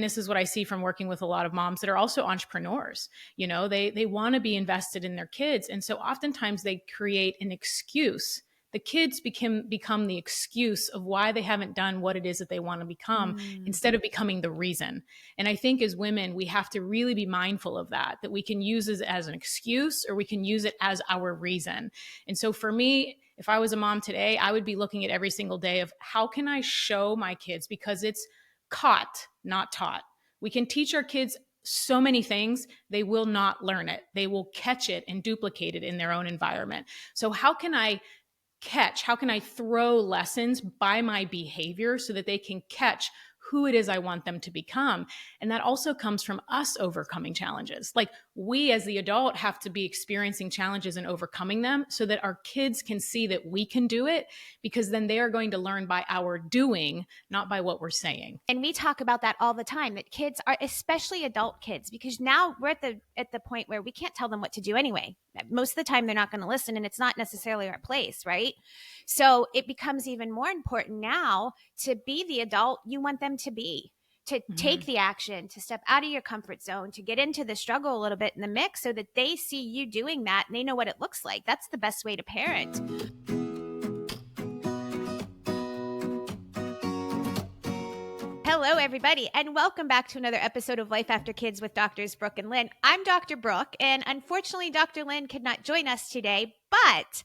this is what I see from working with a lot of moms that are also entrepreneurs. They want to be invested in their kids. And so oftentimes they create an excuse. The kids become the excuse of why they haven't done what it is that they want to become instead of becoming the reason. And I think as women, we have to really be mindful of that we can use it as an excuse or we can use it as our reason. And so for me, if I was a mom today, I would be looking at every single day of how can I show my kids, because it's caught, not taught. We can teach our kids so many things, they will not learn it. They will catch it and duplicate it in their own environment. So how can I throw lessons by my behavior so that they can catch who it is I want them to become? And that also comes from us overcoming challenges. Like, we as the adult have to be experiencing challenges and overcoming them so that our kids can see that we can do it, because then they are going to learn by our doing, not by what we're saying. And we talk about that all the time, that kids are, especially adult kids, because now we're at the point where we can't tell them what to do anyway. Most of the time they're not going to listen, and it's not necessarily our place, right? So it becomes even more important now to be the adult you want them to be, to take the action, to step out of your comfort zone, to get into the struggle a little bit in the mix so that they see you doing that and they know what it looks like. That's the best way to parent. Hello, everybody, and welcome back to another episode of Life After Kids with Doctors Brooke and Lynn. I'm Dr. Brooke, and unfortunately, Dr. Lynn could not join us today, but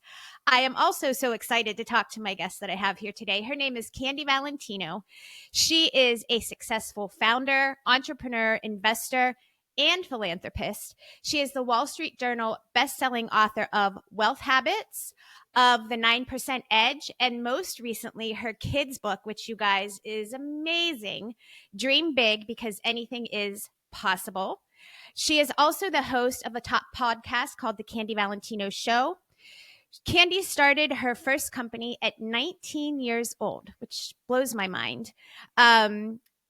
I am also so excited to talk to my guest that I have here today. Her name is Candy Valentino. She is a successful founder, entrepreneur, investor, and philanthropist. She is the Wall Street Journal best-selling author of Wealth Habits, of The 9% Edge, and most recently her kids book, which you guys is amazing, Dream Big, because anything is possible. She is also the host of a top podcast called The Candy Valentino Show. Candy started her first company at 19 years old, which blows my mind.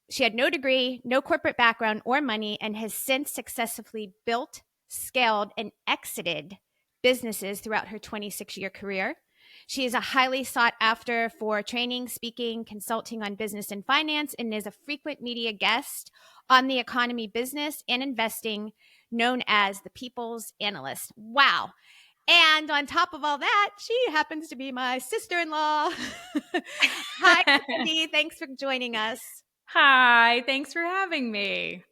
She had no degree, no corporate background or money, and has since successfully built, scaled, and exited businesses throughout her 26-year career. She is a highly sought after for training, speaking, consulting on business and finance, and is a frequent media guest on The Economy, Business, and Investing, known as the People's Analyst. Wow. And on top of all that, she happens to be my sister-in-law. Hi, Candy. Thanks for joining us. Hi, thanks for having me.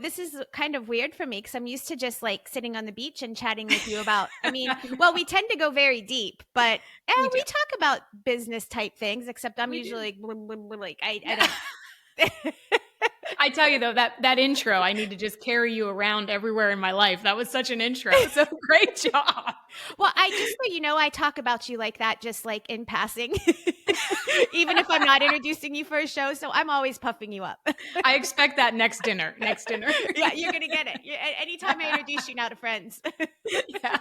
This is kind of weird for me because I'm used to just like sitting on the beach and chatting with you about, we tend to go very deep, but we talk about business type things, except I'm usually like, I don't. I tell you though, that intro, I need to just carry you around everywhere in my life. That was such an intro. So great job. Well, I just so I talk about you like that, just like in passing, even if I'm not introducing you for a show. So I'm always puffing you up. I expect that next dinner. Yeah, you're going to get it. Anytime I introduce you now to friends. Yeah.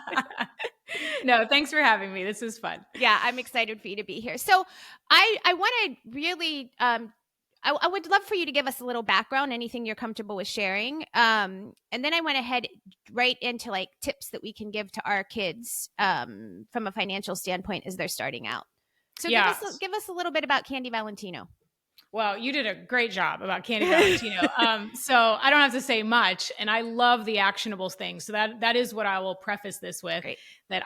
No, thanks for having me. This is fun. Yeah, I'm excited for you to be here. So I want to really, I would love for you to give us a little background, anything you're comfortable with sharing. And then I went ahead right into like tips that we can give to our kids from a financial standpoint as they're starting out. So give us a little bit about Candy Valentino. Well, you did a great job about Candy Valentino. So I don't have to say much, and I love the actionable things. So that is what I will preface this with. Great. That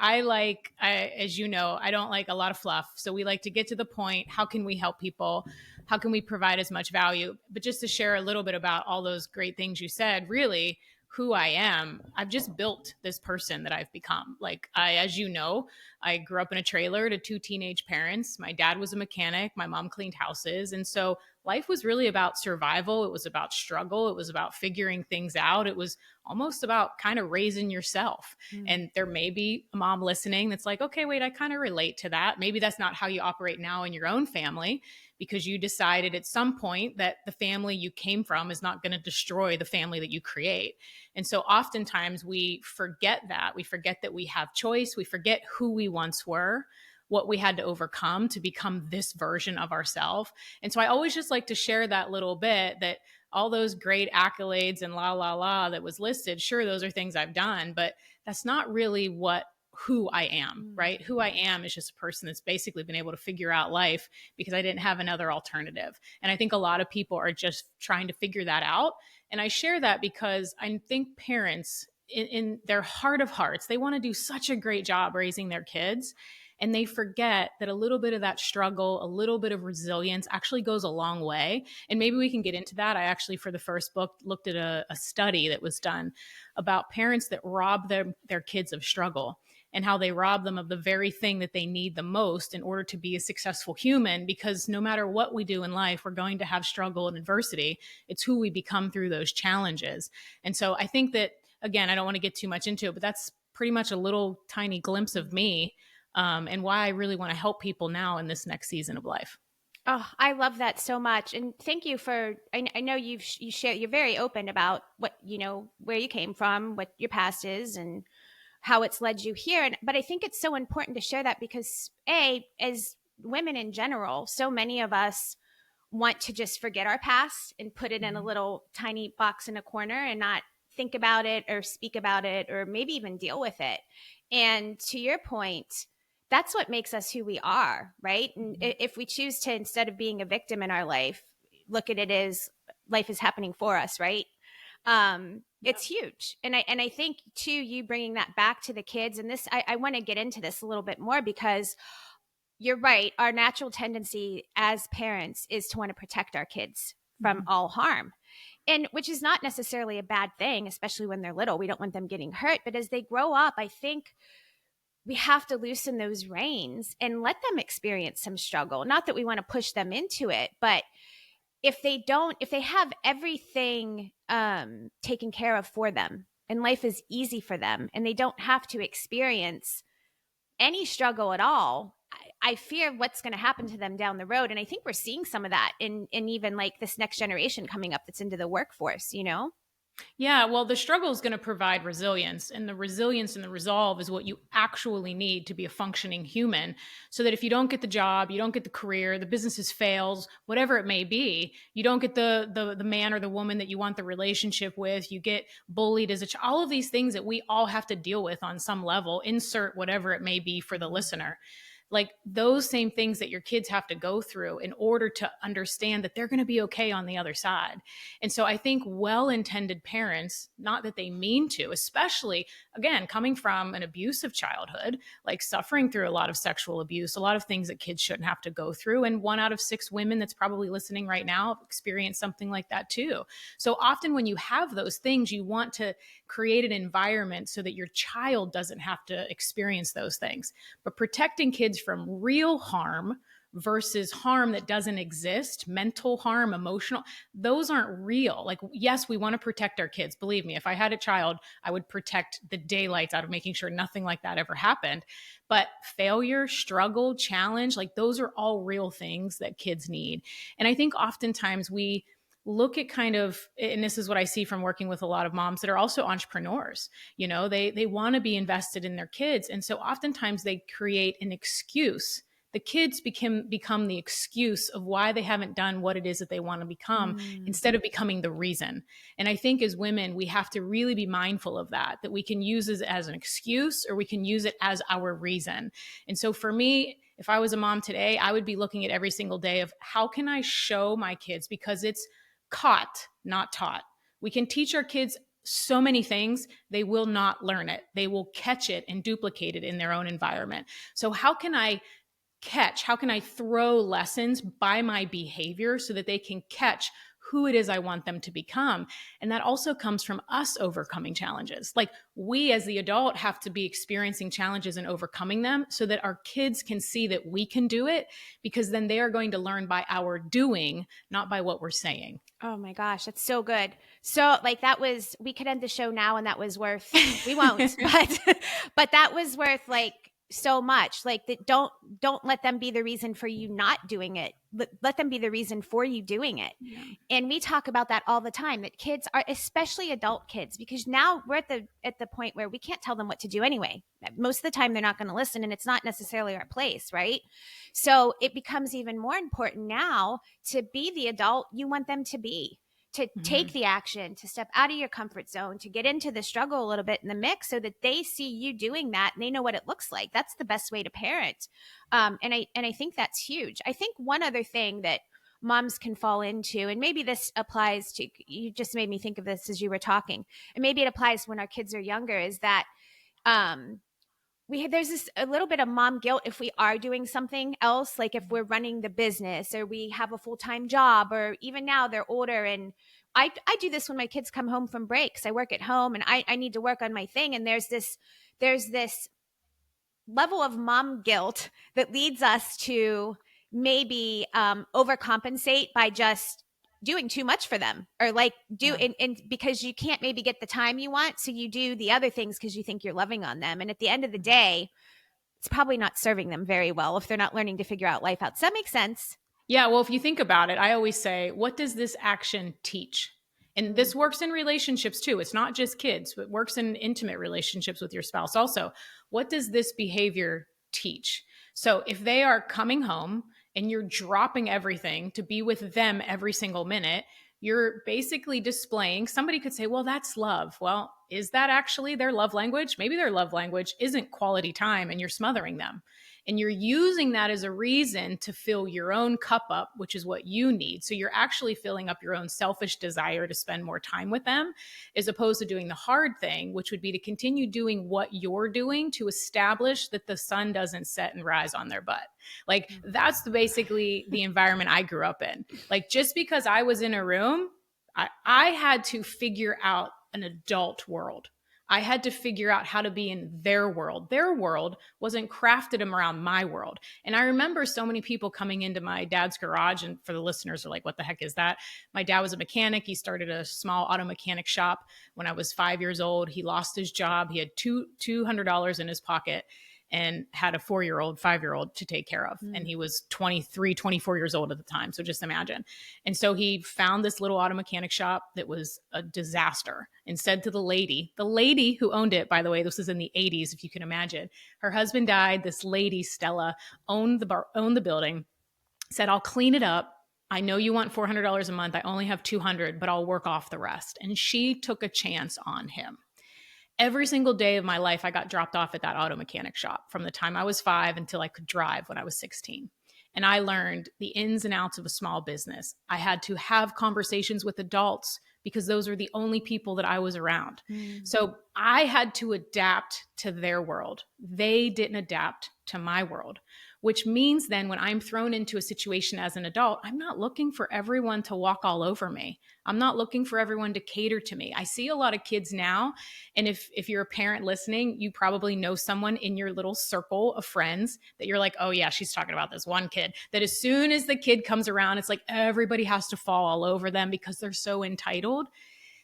as you know, I don't like a lot of fluff. So we like to get to the point. How can we help people? How can we provide as much value? But just to share a little bit about all those great things you said, really who I am, I've just built this person that I've become. Like as you know, I grew up in a trailer to two teenage parents. My dad was a mechanic. My mom cleaned houses. And so life was really about survival. It was about struggle. It was about figuring things out. It was almost about kind of raising yourself. And there may be a mom listening that's like, okay, wait, I kind of relate to that. Maybe that's not how you operate now in your own family, because you decided at some point that the family you came from is not going to destroy the family that you create. And so oftentimes we forget that. We forget that we have choice. We forget who we once were, what we had to overcome to become this version of ourselves. And so I always just like to share that little bit, that all those great accolades and la, la, la that was listed, sure, those are things I've done, but that's not really who I am, right? Who I am is just a person that's basically been able to figure out life because I didn't have another alternative. And I think a lot of people are just trying to figure that out. And I share that because I think parents, in their heart of hearts, they want to do such a great job raising their kids. And they forget that a little bit of that struggle, a little bit of resilience actually goes a long way. And maybe we can get into that. I actually, for the first book, looked at a study that was done about parents that rob their kids of struggle and how they rob them of the very thing that they need the most in order to be a successful human. Because no matter what we do in life, we're going to have struggle and adversity. It's who we become through those challenges. And so I think that, again, I don't want to get too much into it, but that's pretty much a little tiny glimpse of me, and why I really want to help people now in this next season of life. Oh, I love that so much. And thank you for, I know you share, you're very open about what, where you came from, what your past is, and how it's led you here. But I think it's so important to share that because as women in general, so many of us want to just forget our past and put it in a little tiny box in a corner and not think about it or speak about it or maybe even deal with it. And to your point, that's what makes us who we are, right? And if we choose to, instead of being a victim in our life, look at it as life is happening for us, right? It's huge. And I think too, you bringing that back to the kids, and this, I want to get into this a little bit more because you're right. Our natural tendency as parents is to want to protect our kids from all harm. And which is not necessarily a bad thing, especially when they're little. We don't want them getting hurt. But as they grow up, I think we have to loosen those reins and let them experience some struggle. Not that we want to push them into it, but if they have everything taken care of for them and life is easy for them and they don't have to experience any struggle at all, I fear what's going to happen to them down the road. And I think we're seeing some of that in even like this next generation coming up that's into the workforce, Yeah, well, the struggle is going to provide resilience, and the resilience and the resolve is what you actually need to be a functioning human. So that if you don't get the job, you don't get the career, the business fails, whatever it may be, you don't get the man or the woman that you want the relationship with, you get bullied as a child, all of these things that we all have to deal with on some level, insert whatever it may be for the listener. Like those same things that your kids have to go through in order to understand that they're going to be okay on the other side. And so I think well-intended parents, not that they mean to, especially again, coming from an abusive childhood, like suffering through a lot of sexual abuse, a lot of things that kids shouldn't have to go through. And 1 out of 6 women that's probably listening right now have experienced something like that too. So often when you have those things, you want to create an environment so that your child doesn't have to experience those things. But protecting kids from real harm versus harm that doesn't exist, mental harm, emotional, those aren't real. Like, yes, we want to protect our kids. Believe me, if I had a child, I would protect the daylights out of making sure nothing like that ever happened. But failure, struggle, challenge, like those are all real things that kids need. And I think oftentimes we look at kind of, and this is what I see from working with a lot of moms that are also entrepreneurs, they want to be invested in their kids. And so oftentimes they create an excuse. The kids become the excuse of why they haven't done what it is that they want to become instead of becoming the reason. And I think as women, we have to really be mindful of that we can use it as an excuse or we can use it as our reason. And so for me, if I was a mom today, I would be looking at every single day of how can I show my kids, because it's caught, not taught. We can teach our kids so many things, they will not learn it. They will catch it and duplicate it in their own environment. So how can I throw lessons by my behavior so that they can catch who it is I want them to become? And that also comes from us overcoming challenges. Like we as the adult have to be experiencing challenges and overcoming them so that our kids can see that we can do it, because then they are going to learn by our doing, not by what we're saying. Oh my gosh, that's so good. So like we could end the show now and that was worth, we won't, but that was worth like so much. Like that, don't let them be the reason for you not doing it. Let them be the reason for you doing it. Yeah. And we talk about that all the time, that kids are, especially adult kids, because now we're at the point where we can't tell them what to do anyway. Most of the time they're not going to listen, and it's not necessarily our place, right? So it becomes even more important now to be the adult you want them to be, to take the action, to step out of your comfort zone, to get into the struggle a little bit in the mix so that they see you doing that and they know what it looks like. That's the best way to parent. And I think that's huge. I think one other thing that moms can fall into, and maybe this applies to, you just made me think of this as you were talking, and maybe it applies when our kids are younger, is that there's this a little bit of mom guilt if we are doing something else, like if we're running the business or we have a full-time job, or even now they're older. And I do this when my kids come home from breaks. I work at home and I need to work on my thing. And there's this level of mom guilt that leads us to maybe overcompensate by just doing too much for them, or like and because you can't maybe get the time you want, so you do the other things because you think you're loving on them, and at the end of the day it's probably not serving them very well if they're not learning to figure out life out. Does that make sense? Yeah, well, if you think about it, I always say, what does this action teach? And this works in relationships too. It's not just kids, it works in intimate relationships with your spouse also. What does this behavior teach? So if they are coming home and you're dropping everything to be with them every single minute, you're basically displaying, somebody could say, well, that's love. Well, is that actually their love language? Maybe their love language isn't quality time and you're smothering them. And you're using that as a reason to fill your own cup up, which is what you need. So you're actually filling up your own selfish desire to spend more time with them, as opposed to doing the hard thing, which would be to continue doing what you're doing to establish that the sun doesn't set and rise on their butt. Like that's basically the environment I grew up in. Like just because I was in a room, I had to figure out an adult world. I had to figure out how to be in their world. Their world wasn't crafted around my world. And I remember so many people coming into my dad's garage, and for the listeners are like, what the heck is that? My dad was a mechanic. He started a small auto mechanic shop when I was 5 years old. He lost his job. He had $200 in his pocket and had a 4-year-old, 5-year-old to take care of. And he was 23, 24 years old at the time. So just imagine. And so he found this little auto mechanic shop that was a disaster, and said to the lady who owned it, by the way, this was in the 80s, if you can imagine, her husband died. This lady, Stella, owned the building, said, I'll clean it up. I know you want $400 a month. I only have $200, but I'll work off the rest. And she took a chance on him. Every single day of my life, I got dropped off at that auto mechanic shop from the time I was 5 until I could drive when I was 16. And I learned the ins and outs of a small business. I had to have conversations with adults because those were the only people that I was around. So I had to adapt to their world. They didn't adapt to my world, which means then when I'm thrown into a situation as an adult, I'm not looking for everyone to walk all over me. I'm not looking for everyone to cater to me. I see a lot of kids now, and if you're a parent listening, you probably know someone in your little circle of friends that you're like, oh yeah, she's talking about this one kid, that as soon as the kid comes around, it's like everybody has to fall all over them because they're so entitled.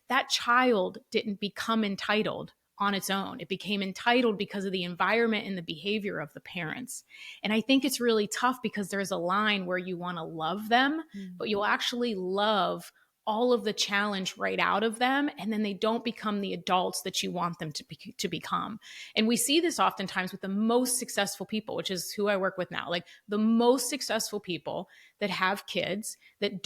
That child didn't become entitled on its own. It became entitled because of the environment and the behavior of the parents. And I think it's really tough because there's a line where you want to love them, but you'll actually love all of the challenge right out of them, and then they don't become the adults that you want them to become. And we see this oftentimes with the most successful people, which is who I work with now. Like the most successful people that have kids that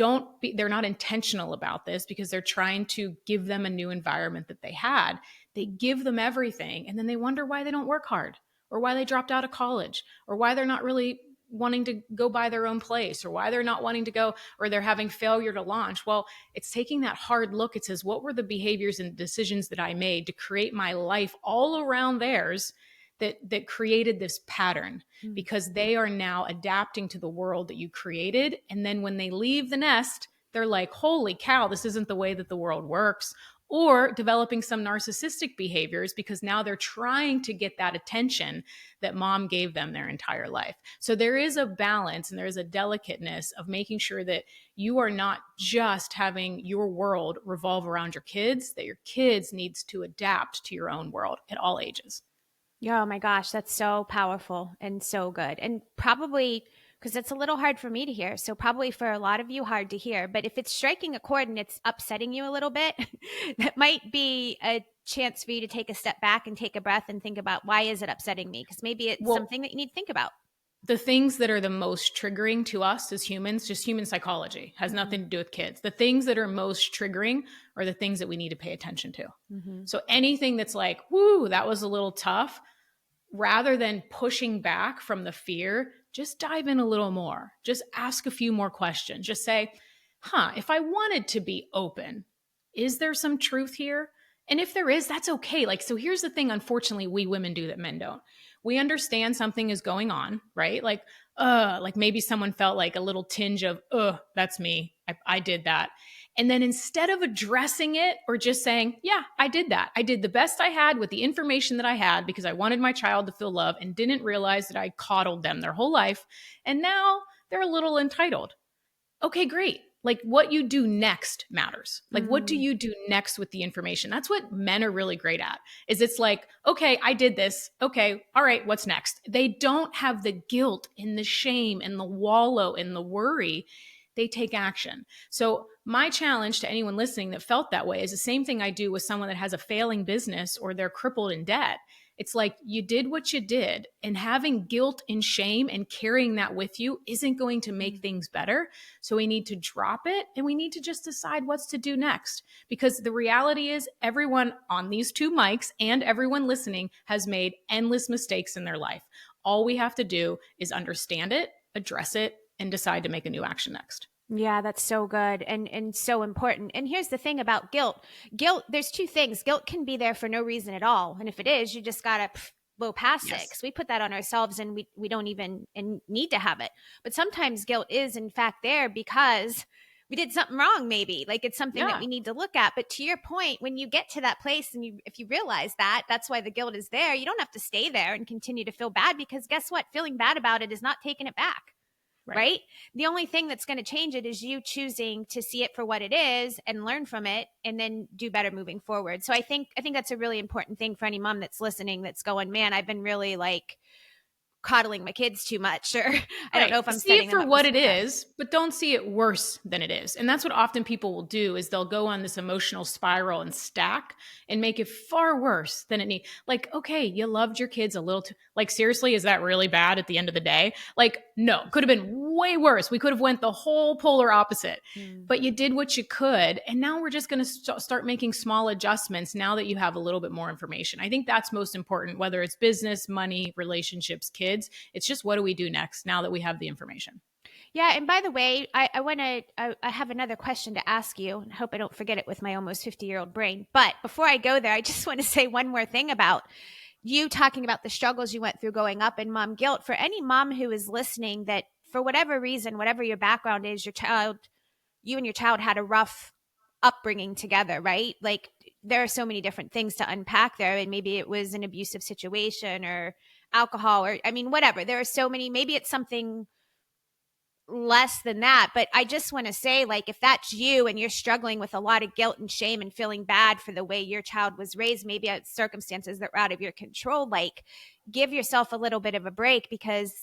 they're not intentional about this because they're trying to give them a new environment that they had. They give them everything, and then they wonder why they don't work hard, or why they dropped out of college, or why they're not really wanting to go buy their own place, or why they're not wanting to go, or they're having failure to launch. Well, it's taking that hard look. It says, what were the behaviors and decisions that I made to create my life all around theirs that created this pattern? Because they are now adapting to the world that you created. And then when they leave the nest, they're like, holy cow, this isn't the way that the world works. Or developing some narcissistic behaviors because now they're trying to get that attention that mom gave them their entire life. So there is a balance and there is a delicateness of making sure that you are not just having your world revolve around your kids, that your kids needs to adapt to your own world at all ages. Yeah, oh my gosh, that's so powerful and so good. And probably because it's a little hard for me to hear. So probably for a lot of you hard to hear. But if it's striking a chord and it's upsetting you a little bit, that might be a chance for you to take a step back and take a breath and think about, why is it upsetting me? Because maybe it's something that you need to think about. the things that are the most triggering to us as humans, just human psychology, has nothing to do with kids. The things that are most triggering are the things that we need to pay attention to. So anything that's like, whoo, that was a little tough, rather than pushing back from the fear, just dive in a little more. Just ask a few more questions. Just say, if I wanted to be open, is there some truth here? And if there is, that's okay. Like, so here's the thing, unfortunately, we women do that men don't. We understand something is going on, right? Like maybe someone felt like a little tinge of, that's me. I did that. And then instead of addressing it or just saying, yeah, I did that. I did the best I had with the information that I had because I wanted my child to feel love and didn't realize that I coddled them their whole life. And now they're a little entitled. Okay, great. Like what you do next matters. Like what do you do next with the information? That's what men are really great at. Is it's like, okay, I did this. Okay, all right, what's next? They don't have the guilt and the shame and the wallow and the worry. They take action. So my challenge to anyone listening that felt that way is the same thing I do with someone that has a failing business or they're crippled in debt. It's like you did what you did, and having guilt and shame and carrying that with you isn't going to make things better. So we need to drop it and we need to just decide what's to do next. Because the reality is everyone on these two mics and everyone listening has made endless mistakes in their life. All we have to do is understand it, address it, and decide to make a new action next. Yeah, that's so good and so important. And here's the thing about guilt. Guilt, there's two things. Guilt can be there for no reason at all. And if it is, you just got to blow past it because we put that on ourselves and we don't even need to have it. But sometimes guilt is in fact there because we did something wrong, maybe. Like it's something that we need to look at. But to your point, when you get to that place and if you realize that, that's why the guilt is there. You don't have to stay there and continue to feel bad because guess what? Feeling bad about it is not taking it back. Right? The only thing that's going to change it is you choosing to see it for what it is and learn from it and then do better moving forward. So I think that's a really important thing for any mom that's listening that's going, man, I've been really like coddling my kids too much, or I don't know if I'm see it for what it is, but don't see it worse than it is. And that's what often people will do is they'll go on this emotional spiral and stack and make it far worse than it needs. Like, okay, you loved your kids a little too, like, seriously, is that really bad at the end of the day? Like, no, could have been way worse. We could have went the whole polar opposite, but you did what you could. And now we're just going to start making small adjustments now that you have a little bit more information. I think that's most important, whether it's business, money, relationships, kids. It's just, what do we do next now that we have the information? Yeah. And by the way, I have another question to ask you, and I hope I don't forget it with my almost 50-year-old brain. But before I go there, I just want to say one more thing about you talking about the struggles you went through growing up in mom guilt. For any mom who is listening that for whatever reason, whatever your background is, you and your child had a rough upbringing together, right? Like there are so many different things to unpack there. And maybe it was an abusive situation or alcohol or whatever. There are so many, maybe it's something less than that. But I just want to say, like, if that's you and you're struggling with a lot of guilt and shame and feeling bad for the way your child was raised, maybe at circumstances that were out of your control, like give yourself a little bit of a break because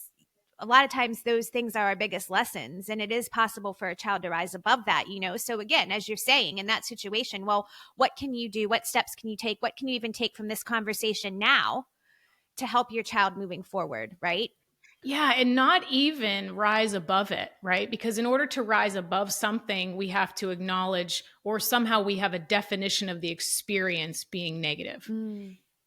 a lot of times those things are our biggest lessons, and it is possible for a child to rise above that, So again, as you're saying in that situation, well, what can you do? What steps can you take? What can you even take from this conversation now to help your child moving forward, right? Yeah, and not even rise above it, right? Because in order to rise above something, we have to acknowledge, or somehow we have a definition of the experience being negative.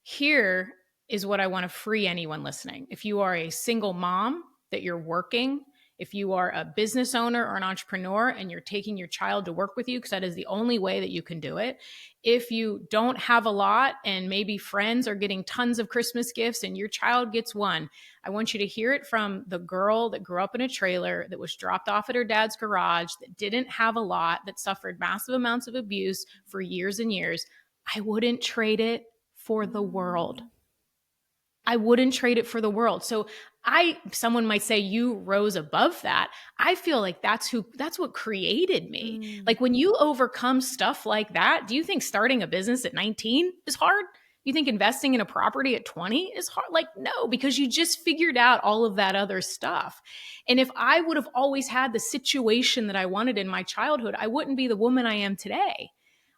Here is what I want to free anyone listening. If you are a single mom that you're working, if you are a business owner or an entrepreneur and you're taking your child to work with you, because that is the only way that you can do it. If you don't have a lot and maybe friends are getting tons of Christmas gifts and your child gets one, I want you to hear it from the girl that grew up in a trailer, that was dropped off at her dad's garage, that didn't have a lot, that suffered massive amounts of abuse for years and years. I wouldn't trade it for the world. I wouldn't trade it for the world. So someone might say you rose above that. I feel like that's what created me. Like when you overcome stuff like that, do you think starting a business at 19 is hard? You think investing in a property at 20 is hard? Like, no, because you just figured out all of that other stuff. And if I would have always had the situation that I wanted in my childhood, I wouldn't be the woman I am today.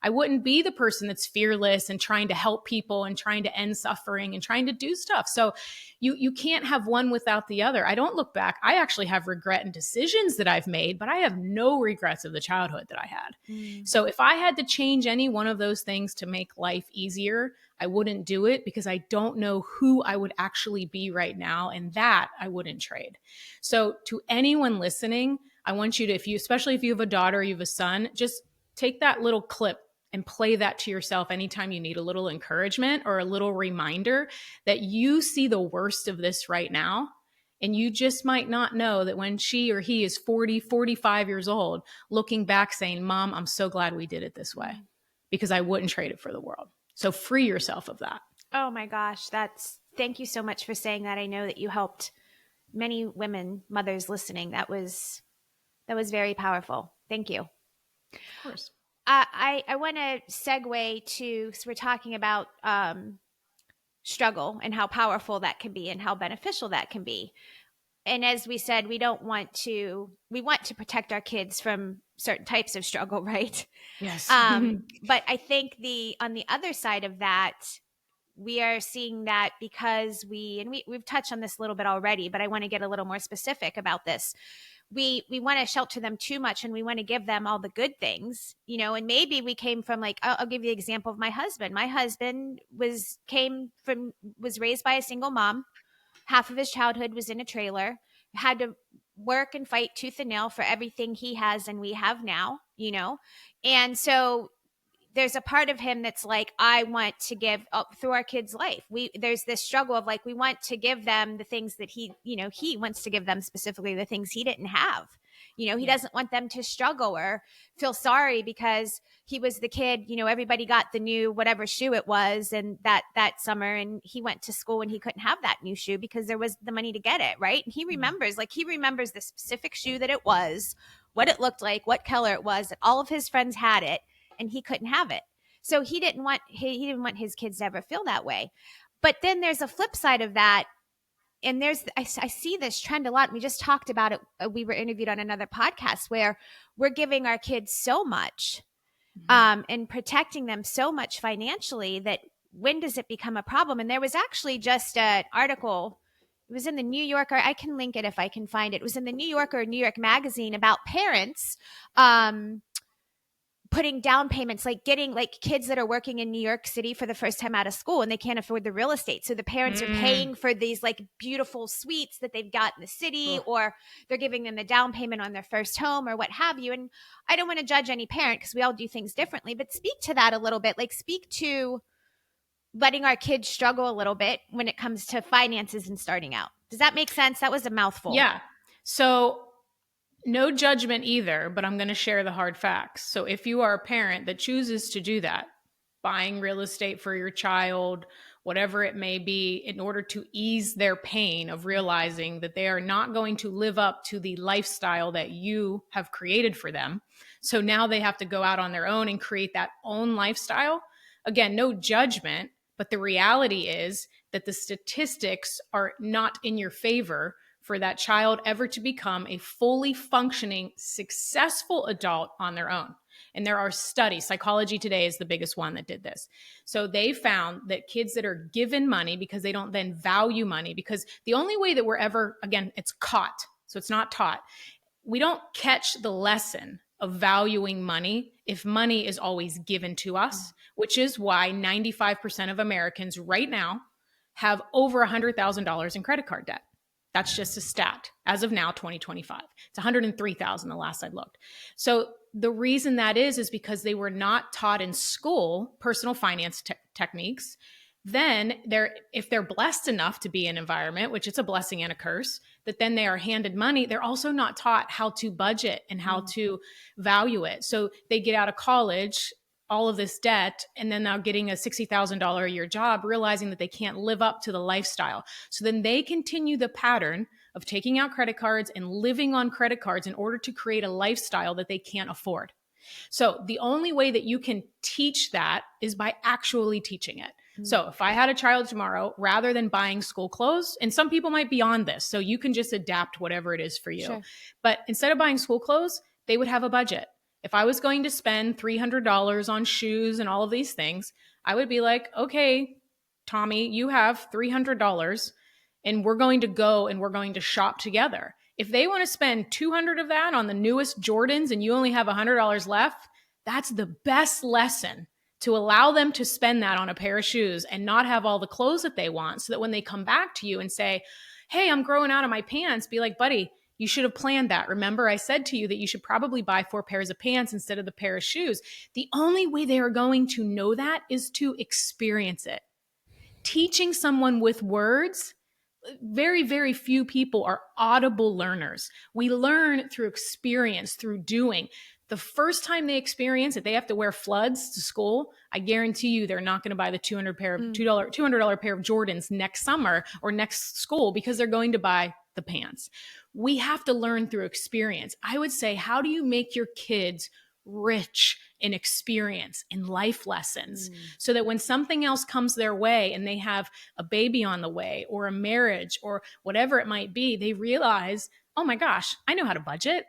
I wouldn't be the person that's fearless and trying to help people and trying to end suffering and trying to do stuff. So you can't have one without the other. I don't look back. I actually have regret in decisions that I've made, but I have no regrets of the childhood that I had. So if I had to change any one of those things to make life easier, I wouldn't do it because I don't know who I would actually be right now. And that I wouldn't trade. So to anyone listening, I want you to, especially if you have a daughter, you have a son, just take that little clip and play that to yourself anytime you need a little encouragement or a little reminder that you see the worst of this right now. And you just might not know that when she or he is 40, 45 years old, looking back saying, Mom, I'm so glad we did it this way because I wouldn't trade it for the world. So free yourself of that. Oh my gosh. Thank you so much for saying that. I know that you helped many women, mothers listening. That was very powerful. Thank you. Of course. I want to segue to, so we're talking about struggle and how powerful that can be and how beneficial that can be. And as we said, we want to protect our kids from certain types of struggle, right? Yes. But I think on the other side of that, we are seeing that because we've touched on this a little bit already, but I want to get a little more specific about this. We want to shelter them too much and we want to give them all the good things, and maybe we came from I'll give you the example of my husband. My husband was raised by a single mom. Half of his childhood was in a trailer, had to work and fight tooth and nail for everything he has and we have now, and so there's a part of him that's like, I want to give up through our kids' life. There's this struggle of we want to give them the things that he wants to give them, specifically the things he didn't have. He doesn't want them to struggle or feel sorry because he was the kid, everybody got the new whatever shoe it was. And that summer, and he went to school and he couldn't have that new shoe because there was the money to get it. Right. And he remembers the specific shoe that it was, what it looked like, what color it was, that all of his friends had it. And he couldn't have it. So he didn't want his kids to ever feel that way. But then there's a flip side of that. And I see this trend a lot. We just talked about it. We were interviewed on another podcast where we're giving our kids so much and protecting them so much financially that when does it become a problem? And there was actually just an article. It was in the New Yorker. I can link it if I can find it. It was in the New Yorker, New York Magazine about parents putting down payments, getting kids that are working in New York City for the first time out of school and they can't afford the real estate. So the parents are paying for these beautiful suites that they've got in the city, or they're giving them the down payment on their first home or what have you. And I don't want to judge any parent because we all do things differently, but speak to that a little bit. Speak to letting our kids struggle a little bit when it comes to finances and starting out. Does that make sense? That was a mouthful. Yeah. So no judgment either, but I'm going to share the hard facts. So if you are a parent that chooses to do that, buying real estate for your child, whatever it may be, in order to ease their pain of realizing that they are not going to live up to the lifestyle that you have created for them. So now they have to go out on their own and create that own lifestyle. Again, no judgment, but the reality is that the statistics are not in your favor for that child ever to become a fully functioning, successful adult on their own. And there are studies, Psychology Today is the biggest one that did this. So they found that kids that are given money because they don't then value money, because the only way that we're ever, again, it's caught, so it's not taught. We don't catch the lesson of valuing money if money is always given to us, which is why 95% of Americans right now have over $100,000 in credit card debt. That's just a stat as of now, 2025. It's 103,000 the last I looked. So the reason that is because they were not taught in school personal finance techniques. Then if they're blessed enough to be in an environment, which it's a blessing and a curse, that then they are handed money, they're also not taught how to budget and how to value it. So they get out of college, all of this debt, and then now getting a $60,000 a year job, realizing that they can't live up to the lifestyle. So then they continue the pattern of taking out credit cards and living on credit cards in order to create a lifestyle that they can't afford. So the only way that you can teach that is by actually teaching it. So if I had a child tomorrow, rather than buying school clothes, and some people might be on this, so you can just adapt whatever it is for you. Sure. But instead of buying school clothes, they would have a budget. If I was going to spend $300 on shoes and all of these things, I would be like, okay, Tommy, you have $300 and we're going to go and we're going to shop together. If they want to spend 200 of that on the newest Jordans and you only have $100 left, that's the best lesson, to allow them to spend that on a pair of shoes and not have all the clothes that they want, so that when they come back to you and say, hey, I'm growing out of my pants, be like, buddy, you should have planned that. Remember, I said to you that you should probably buy 4 pairs of pants instead of the pair of shoes. The only way they are going to know that is to experience it. Teaching someone with words, very, very few people are audible learners. We learn through experience, through doing. The first time they experience it, they have to wear floods to school. I guarantee you they're not going to buy the $200 pair of Jordans next summer or next school, because they're going to buy the pants. We have to learn through experience. I would say, how do you make your kids rich in experience, in life lessons, so that when something else comes their way and they have a baby on the way or a marriage or whatever it might be, they realize, oh my gosh, I know how to budget.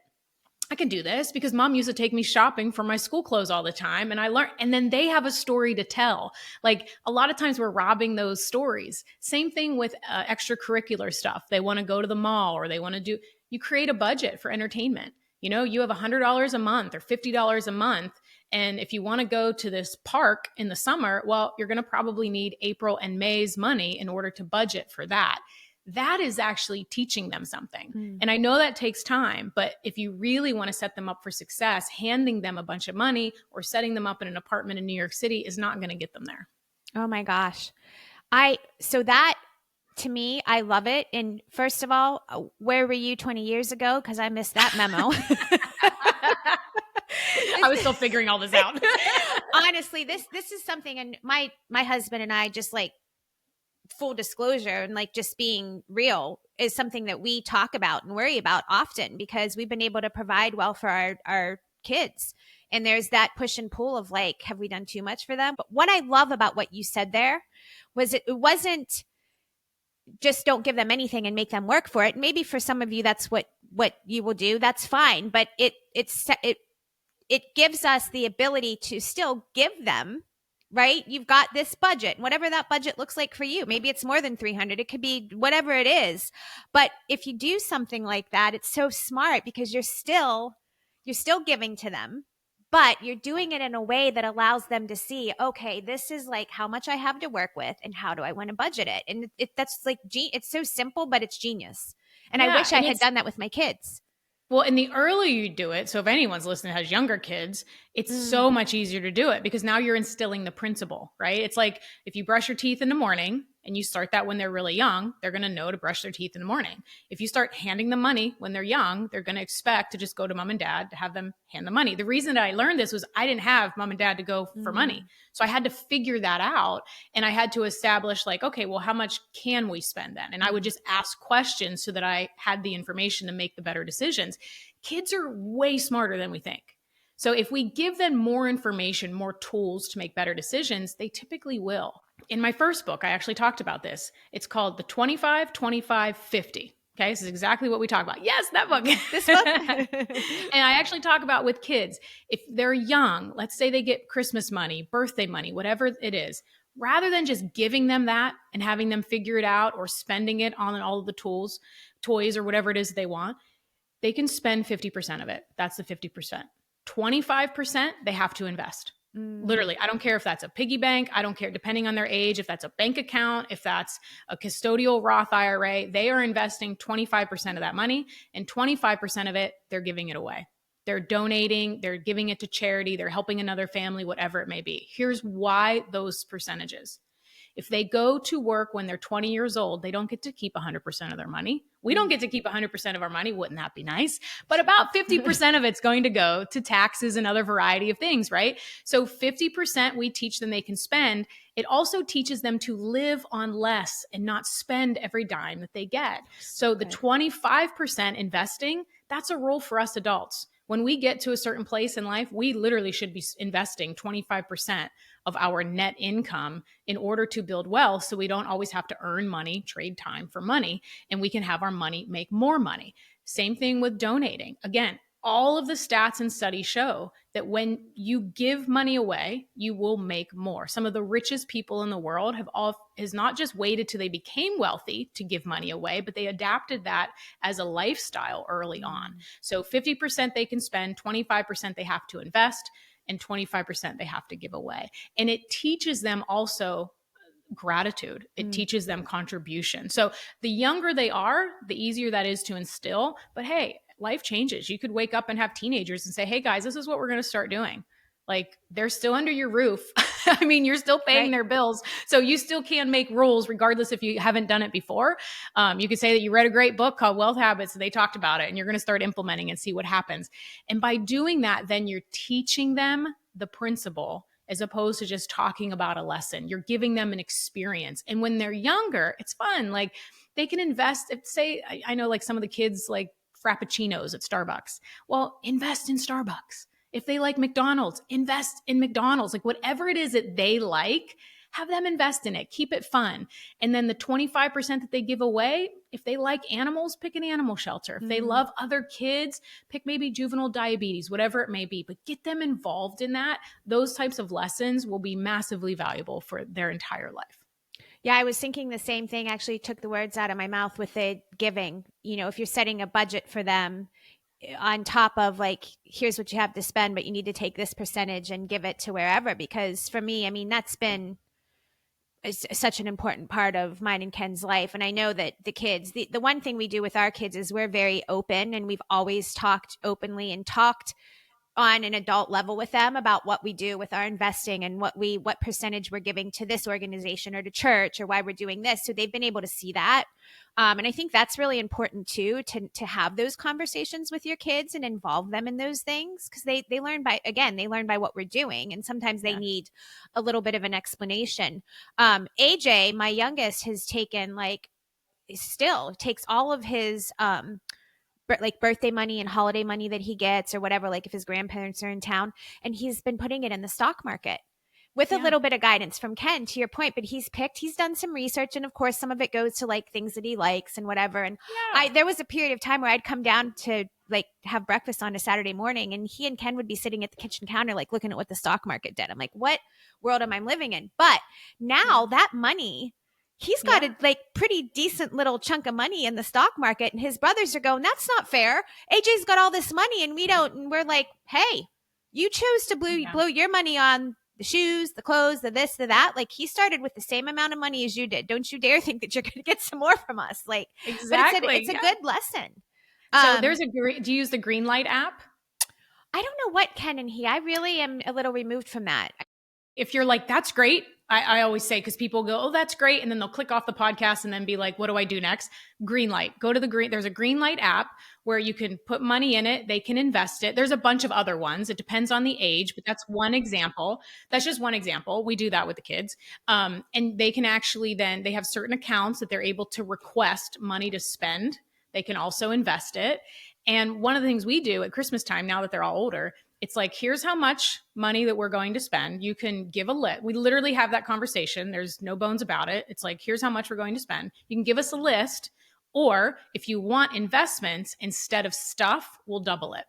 I can do this because mom used to take me shopping for my school clothes all the time. And I learned, and then they have a story to tell. Like, a lot of times we're robbing those stories. Same thing with extracurricular stuff. They want to go to the mall, or they want to you create a budget for entertainment. You know, you have $100 a month or $50 a month. And if you want to go to this park in the summer, well, you're going to probably need April and May's money in order to budget for that. That is actually teaching them something. And I know that takes time, but if you really want to set them up for success, handing them a bunch of money or setting them up in an apartment in New York City is not going to get them there. Oh my gosh. So that, to me, I love it. And first of all, where were you 20 years ago? Because I missed that memo. I was still figuring all this out. Honestly, this is something, and my husband and I, just like, full disclosure and like just being real, is something that we talk about and worry about often, because we've been able to provide well for our kids. And there's that push and pull of like, have we done too much for them? But what I love about what you said there was it wasn't just don't give them anything and make them work for it. Maybe for some of you, that's what you will do. That's fine. But it gives us the ability to still give them, right? You've got this budget, whatever that budget looks like for you. Maybe it's more than 300. It could be whatever it is. But if you do something like that, it's so smart, because you're still giving to them, but you're doing it in a way that allows them to see, okay, this is like how much I have to work with and how do I want to budget it? And that's like, it's so simple, but it's genius. And I wish I had done that with my kids. Well, and the earlier you do it, so if anyone's listening that has younger kids, it's so much easier to do it, because now you're instilling the principle, right? It's like, if you brush your teeth in the morning and you start that when they're really young, they're going to know to brush their teeth in the morning. If you start handing them money when they're young, they're going to expect to just go to mom and dad to have them hand the money. The reason that I learned this was I didn't have mom and dad to go for money. So I had to figure that out, and I had to establish like, okay, well, how much can we spend then? And I would just ask questions so that I had the information to make the better decisions. Kids are way smarter than we think. So if we give them more information, more tools to make better decisions, they typically will. In my first book, I actually talked about this. It's called the 25-25-50. Okay, this is exactly what we talk about. Yes, that book. This book. And I actually talk about with kids, if they're young, let's say they get Christmas money, birthday money, whatever it is, rather than just giving them that and having them figure it out or spending it on all of the tools, toys, or whatever it is they want, they can spend 50% of it. That's the 50%. 25%, they have to invest. Literally, I don't care if that's a piggy bank. I don't care, depending on their age, if that's a bank account, if that's a custodial Roth IRA, they are investing 25% of that money, and 25% of it, they're giving it away. They're donating, they're giving it to charity, they're helping another family, whatever it may be. Here's why those percentages. If they go to work when they're 20 years old, they don't get to keep 100% of their money. We don't get to keep 100% of our money. Wouldn't that be nice? But about 50% of it's going to go to taxes and other variety of things, right? So 50% we teach them they can spend. It also teaches them to live on less and not spend every dime that they get. So the 25% investing, that's a rule for us adults. When we get to a certain place in life, we literally should be investing 25% of our net income in order to build wealth, so we don't always have to earn money, trade time for money, and we can have our money make more money. Same thing with donating. Again, all of the stats and studies show that when you give money away, you will make more. Some of the richest people in the world has not just waited till they became wealthy to give money away, but they adapted that as a lifestyle early on. So 50% they can spend, 25% they have to invest, and 25% they have to give away. And it teaches them also gratitude. It teaches them contribution. So the younger they are, the easier that is to instill. But hey, life changes. You could wake up and have teenagers and say, hey guys, this is what we're going to start doing. Like, they're still under your roof. I mean, you're still paying their bills. So you still can make rules regardless if you haven't done it before. You could say that you read a great book called Wealth Habits and they talked about it, and you're going to start implementing and see what happens. And by doing that, then you're teaching them the principle as opposed to just talking about a lesson. You're giving them an experience. And when they're younger, it's fun. Like, they can invest. Say, I know like some of the kids like Frappuccinos at Starbucks. Well, invest in Starbucks. If they like McDonald's, invest in McDonald's. Like, whatever it is that they like, have them invest in it. Keep it fun. And then the 25% that they give away, if they like animals, pick an animal shelter. If they love other kids, pick maybe juvenile diabetes, whatever it may be. But get them involved in that. Those types of lessons will be massively valuable for their entire life. Yeah, I was thinking the same thing. Actually took the words out of my mouth with the giving. You know, if you're setting a budget for them on top of like, here's what you have to spend, but you need to take this percentage and give it to wherever. Because for me, I mean, that's been such an important part of mine and Ken's life. And I know that the kids, the one thing we do with our kids is we're very open, and we've always talked openly and talked on an adult level with them about what we do with our investing and what percentage we're giving to this organization or to church or why we're doing this. So they've been able to see that. And I think that's really important too, to have those conversations with your kids and involve them in those things, because they learn by what we're doing. And sometimes they need a little bit of an explanation. AJ, my youngest, has taken still takes all of his, like birthday money and holiday money that he gets or whatever, like if his grandparents are in town, and he's been putting it in the stock market with a little bit of guidance from Ken, to your point. But he's done some research, and of course some of it goes to like things that he likes and whatever. And there was a period of time where I'd come down to like have breakfast on a Saturday morning, and he and Ken would be sitting at the kitchen counter like looking at what the stock market did. I'm like, what world am I living in? But now that money, he's got a like pretty decent little chunk of money in the stock market, and his brothers are going, that's not fair. AJ's got all this money and we don't. And we're like, hey, you chose to blow your money on the shoes, the clothes, the this, the that. Like, he started with the same amount of money as you did. Don't you dare think that you're going to get some more from us. Like, exactly. But it's a good lesson. So do you use the Greenlight app? I don't know what Ken and I really am a little removed from that. If you're like, that's great. I always say, because people go, oh, that's great. And then they'll click off the podcast and then be like, what do I do next? Greenlight. Go to there's a Greenlight app where you can put money in it. They can invest it. There's a bunch of other ones. It depends on the age, but that's one example. That's just one example. We do that with the kids. And they can actually then, they have certain accounts that they're able to request money to spend. They can also invest it. And one of the things we do at Christmas time, now that they're all older, it's like, here's how much money that we're going to spend. You can give a list. We literally have that conversation. There's no bones about it. It's like, here's how much we're going to spend. You can give us a list, or if you want investments instead of stuff, we'll double it.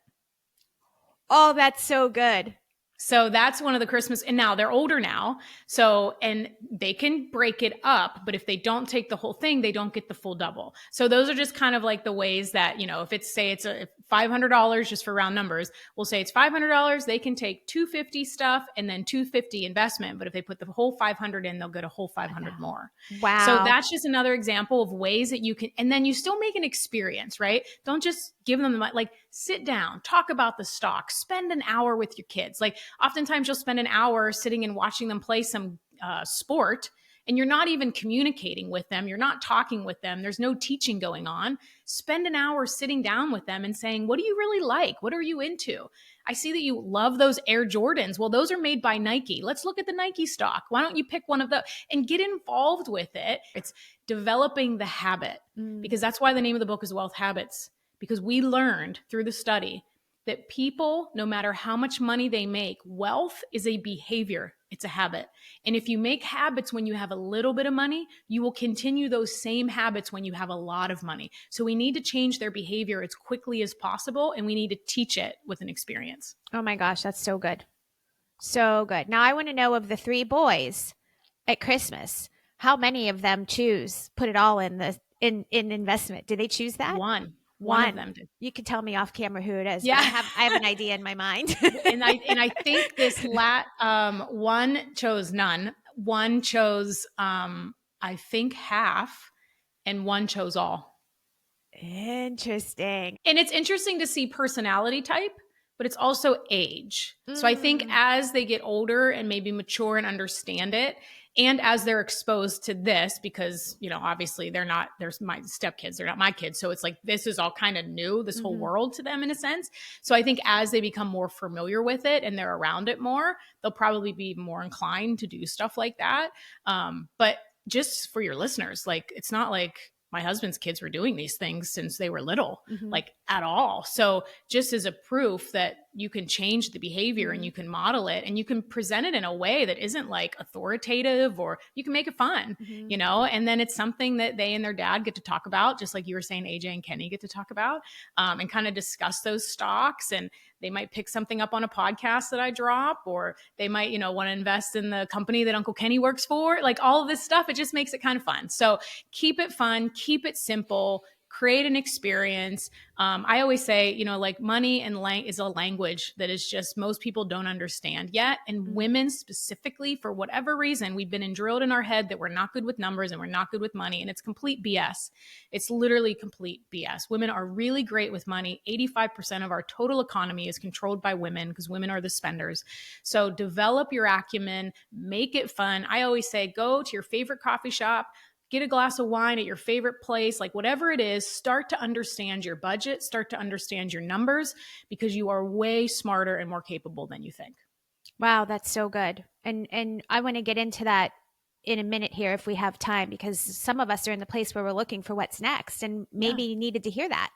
Oh, that's so good. So that's one of the Christmas, and now they're older now. So, and they can break it up, but if they don't take the whole thing, they don't get the full double. So those are just kind of like the ways that, you know, if it's a $500, just for round numbers, we'll say it's $500. They can take $250 stuff and then $250 investment. But if they put the whole $500 in, they'll get a whole $500 more. Wow. So that's just another example of ways that you can, and then you still make an experience, right? Don't just give them the money. Like, sit down, talk about the stock, spend an hour with your kids. Like, oftentimes you'll spend an hour sitting and watching them play some sport, and you're not even communicating with them. You're not talking with them. There's no teaching going on. Spend an hour sitting down with them and saying, what do you really like? What are you into? I see that you love those Air Jordans. Well, those are made by Nike. Let's look at the Nike stock. Why don't you pick one of those and get involved with it? It's developing the habit, because that's why the name of the book is Wealth Habits, because we learned through the study that people, no matter how much money they make, wealth is a behavior. It's a habit. And if you make habits when you have a little bit of money, you will continue those same habits when you have a lot of money. So we need to change their behavior as quickly as possible, and we need to teach it with an experience. Oh my gosh, that's so good. So good. Now I want to know, of the 3 boys at Christmas, how many of them put it all in investment? Do they choose that? One of them did. You can tell me off camera who it is. Yeah. I have an idea in my mind. and I think this one chose none. One chose I think half, and one chose all. Interesting. And it's interesting to see personality type, but it's also age. So I think as they get older and maybe mature and understand it, and as they're exposed to this, because, obviously there's my stepkids, they're not my kids. So it's like, this is all kind of new, this whole world to them in a sense. So I think as they become more familiar with it and they're around it more, they'll probably be more inclined to do stuff like that. But just for your listeners, like, it's not like my husband's kids were doing these things since they were little, like at all. So just as a proof that you can change the behavior and you can model it and you can present it in a way that isn't like authoritative, or you can make it fun, and then it's something that they and their dad get to talk about, just like you were saying, AJ and Kenny get to talk about, and kind of discuss those stocks. And they might pick something up on a podcast that I drop, or they might, want to invest in the company that Uncle Kenny works for, like all of this stuff. It just makes it kind of fun. So keep it fun, keep it simple, create an experience. I always say, like money and is a language that is just, most people don't understand yet. And women specifically, for whatever reason, we've been drilled in our head that we're not good with numbers and we're not good with money. And it's complete BS. It's literally complete BS. Women are really great with money. 85% of our total economy is controlled by women, because women are the spenders. So develop your acumen, make it fun. I always say, go to your favorite coffee shop, get a glass of wine at your favorite place, like whatever it is, start to understand your budget, start to understand your numbers, because you are way smarter and more capable than you think. Wow, that's so good. And I want to get into that in a minute here if we have time, because some of us are in the place where we're looking for what's next and maybe needed to hear that,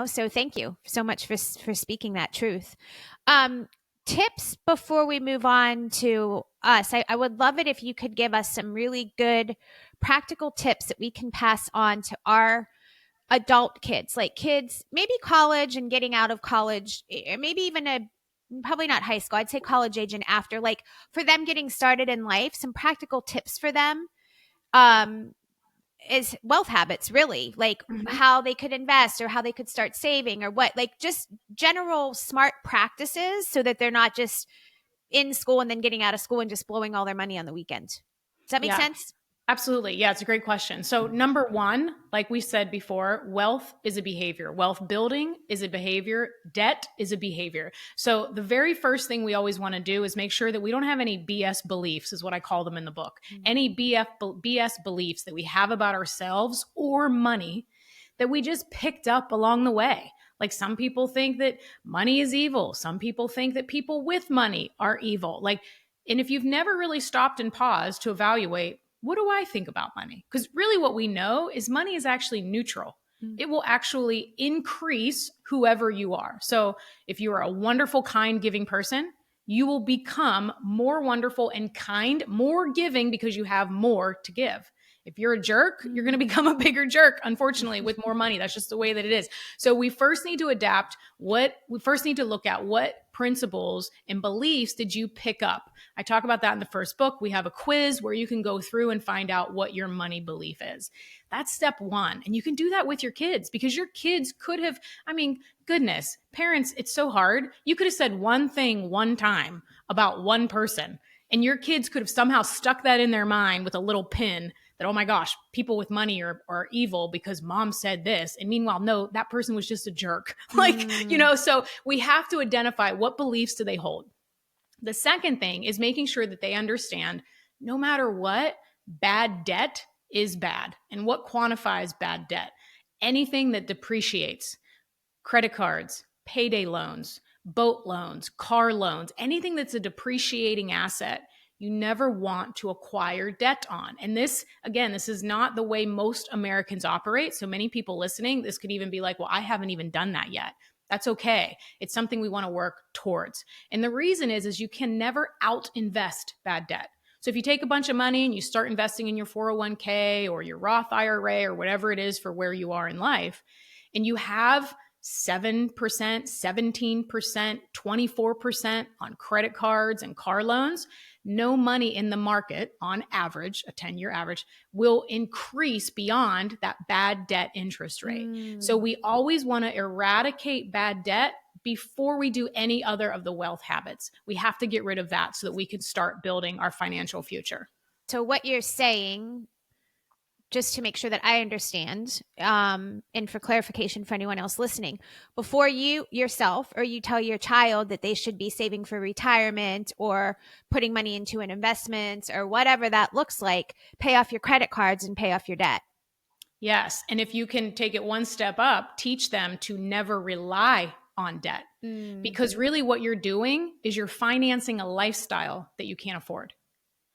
so thank you so much for speaking that truth. Tips before we move on to us. I would love it if you could give us some really good practical tips that we can pass on to our adult kids, like kids, maybe college and getting out of college, or maybe even probably not high school, I'd say college age and after, like for them getting started in life, some practical tips for them. Is wealth habits, really, like how they could invest or how they could start saving, or what, like just general smart practices, so that they're not just in school and then getting out of school and just blowing all their money on the weekend. Does that make sense? Absolutely. Yeah, it's a great question. So number one, like we said before, wealth is a behavior. Wealth building is a behavior. Debt is a behavior. So the very first thing we always want to do is make sure that we don't have any BS beliefs, is what I call them in the book. Any BS beliefs that we have about ourselves or money that we just picked up along the way. Like, some people think that money is evil. Some people think that people with money are evil. And if you've never really stopped and paused to evaluate, what do I think about money? Because really what we know is money is actually neutral. It will actually increase whoever you are. So if you are a wonderful, kind, giving person, you will become more wonderful and kind, more giving, because you have more to give. If you're a jerk, you're going to become a bigger jerk, unfortunately, with more money. That's just the way that it is. So we first need to adapt we first need to look at what principles and beliefs did you pick up. I talk about that in the first book. We have a quiz where you can go through and find out what your money belief is. That's step one. And you can do that with your kids, because your kids could have, goodness, parents, it's so hard. You could have said one thing one time about one person, and your kids could have somehow stuck that in their mind with a little pin that, oh my gosh, people with money are evil because mom said this. And meanwhile, no, that person was just a jerk. So we have to identify what beliefs do they hold. The second thing is making sure that they understand, no matter what, bad debt is bad. And what quantifies bad debt? Anything that depreciates, credit cards, payday loans, boat loans, car loans, anything that's a depreciating asset, you never want to acquire debt on. And this, again, this is not the way most Americans operate. So many people listening, this could even be like, well, I haven't even done that yet. That's okay. It's something we want to work towards. And the reason is you can never out invest bad debt. So if you take a bunch of money and you start investing in your 401k or your Roth IRA or whatever it is for where you are in life, and you have 7%, 17%, 24% on credit cards and car loans, no money in the market on average, a 10-year average, will increase beyond that bad debt interest rate. So we always want to eradicate bad debt before we do any other of the wealth habits. We have to get rid of that so that we can start building our financial future. So what you're saying, just to make sure that I understand, and for clarification for anyone else listening, before you yourself or you tell your child that they should be saving for retirement or putting money into an investment or whatever that looks like, pay off your credit cards and pay off your debt. Yes. And if you can take it one step up, teach them to never rely on debt. Because really what you're doing is you're financing a lifestyle that you can't afford.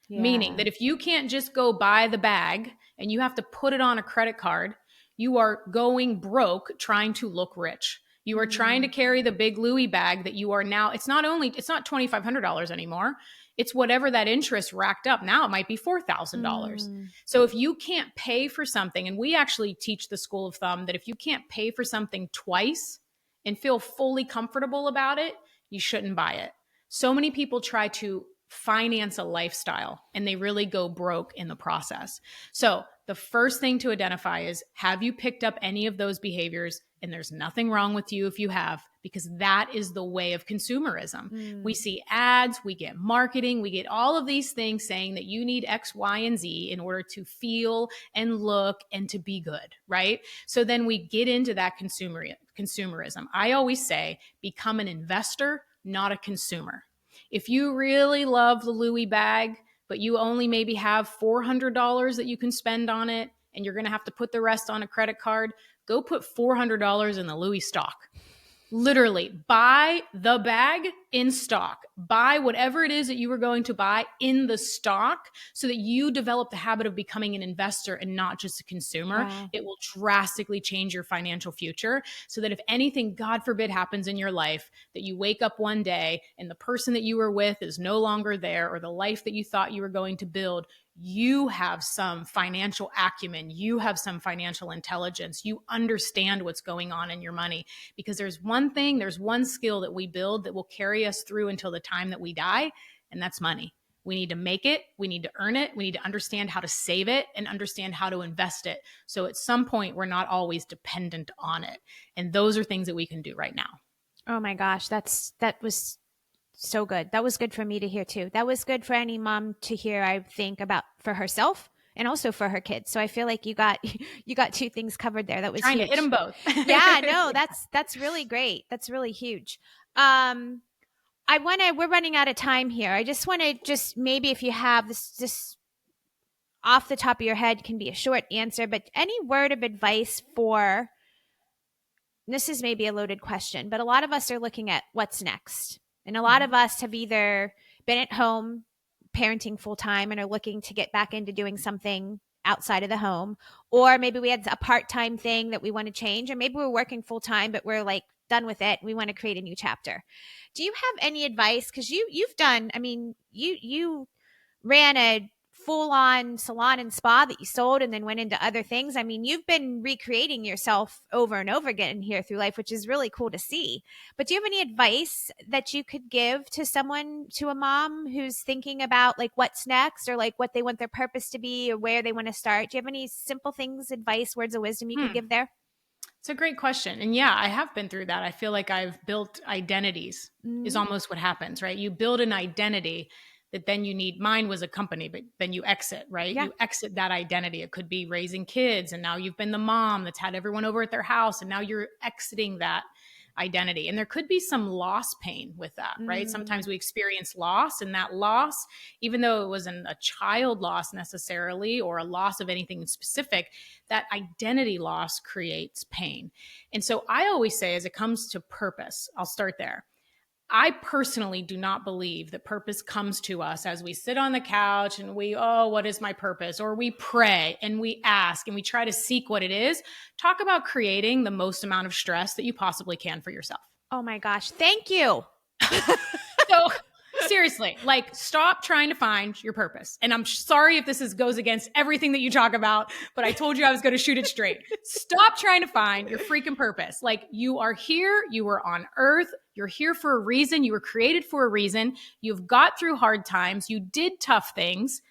Yeah. Meaning that if you can't just go buy the bag and you have to put it on a credit card, you are going broke trying to look rich. You are trying to carry the big Louis bag that you are now. It's not $2,500 anymore. It's whatever that interest racked up. Now it might be $4,000. So if you can't pay for something, and we actually teach the school of thumb that if you can't pay for something twice and feel fully comfortable about it, you shouldn't buy it. So many people try to finance a lifestyle and they really go broke in the process. So the first thing to identify is, have you picked up any of those behaviors? And there's nothing wrong with you if you have, because that is the way of consumerism. We see ads, we get marketing, we get all of these things saying that you need X, Y, and Z in order to feel and look and to be good, right? So then we get into that consumerism. I always say, become an investor, not a consumer. If you really love the Louis bag, but you only maybe have $400 that you can spend on it, and you're going to have to put the rest on a credit card, go put $400 in the Louis stock. Literally, buy the bag in stock. Buy whatever it is that you were going to buy in the stock so that you develop the habit of becoming an investor and not just a consumer. Wow. It will drastically change your financial future so that if anything, God forbid, happens in your life, that you wake up one day and the person that you were with is no longer there, or the life that you thought you were going to build, you have some financial acumen, you have some financial intelligence, you understand what's going on in your money. Because there's one skill that we build that will carry us through until the time that we die, and that's money. We need to make it, we need to earn it, we need to understand how to save it and understand how to invest it. So at some point, we're not always dependent on it. And those are things that we can do right now. Oh my gosh, that was so good. That was good for me to hear too. That was good for any mom to hear, I think, about for herself and also for her kids. So I feel like you got two things covered there. That was trying huge. to hit them both. Yeah, no, that's really great. That's really huge. We're running out of time here. I just want to maybe if you have this off the top of your head, can be a short answer, but any word of advice for, this is maybe a loaded question, but a lot of us are looking at what's next. And a lot of us have either been at home parenting full time and are looking to get back into doing something outside of the home, or maybe we had a part-time thing that we want to change, or maybe we're working full time, but we're like done with it. We want to create a new chapter. Do you have any advice? Because you've done, I mean, you ran a full-on salon and spa that you sold and then went into other things. I mean, you've been recreating yourself over and over again here through life, which is really cool to see. But do you have any advice that you could give to someone, to a mom who's thinking about like what's next, or like what they want their purpose to be, or where they want to start? Do you have any simple things, advice, words of wisdom you could give there? It's a great question. And yeah, I have been through that. I feel like I've built identities is almost what happens, right? You build an identity that then you need. Mine was a company, but then you exit, right? Yeah. You exit that identity. It could be raising kids, and now you've been the mom that's had everyone over at their house, and now you're exiting that identity. And there could be some loss pain with that, right? Sometimes we experience loss, and that loss, even though it wasn't a child loss necessarily or a loss of anything specific, that identity loss creates pain. And so I always say, as it comes to purpose, I'll start there. I personally do not believe that purpose comes to us as we sit on the couch and what is my purpose? Or we pray and we ask and we try to seek what it is. Talk about creating the most amount of stress that you possibly can for yourself. Oh my gosh. Thank you. So seriously, like, stop trying to find your purpose. And I'm sorry if this goes against everything that you talk about, but I told you I was going to shoot it straight. Stop trying to find your freaking purpose. Like, you are here. You were on earth. You're here for a reason. You were created for a reason. You've got through hard times. You did tough things.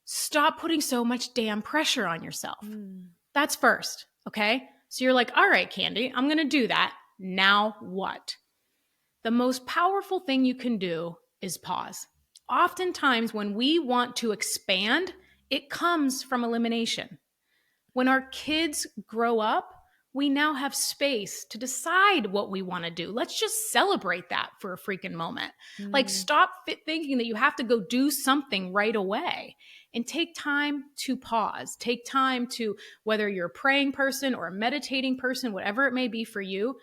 Stop putting so much damn pressure on yourself. That's first. Okay. So you're like, all right, Candy, I'm going to do that. Now what? The most powerful thing you can do is pause. Oftentimes, when we want to expand, it comes from elimination. When our kids grow up, we now have space to decide what we want to do. Let's just celebrate that for a freaking moment. Like, stop thinking that you have to go do something right away, and take time to pause. Take time to, whether you're a praying person or a meditating person, whatever it may be for you,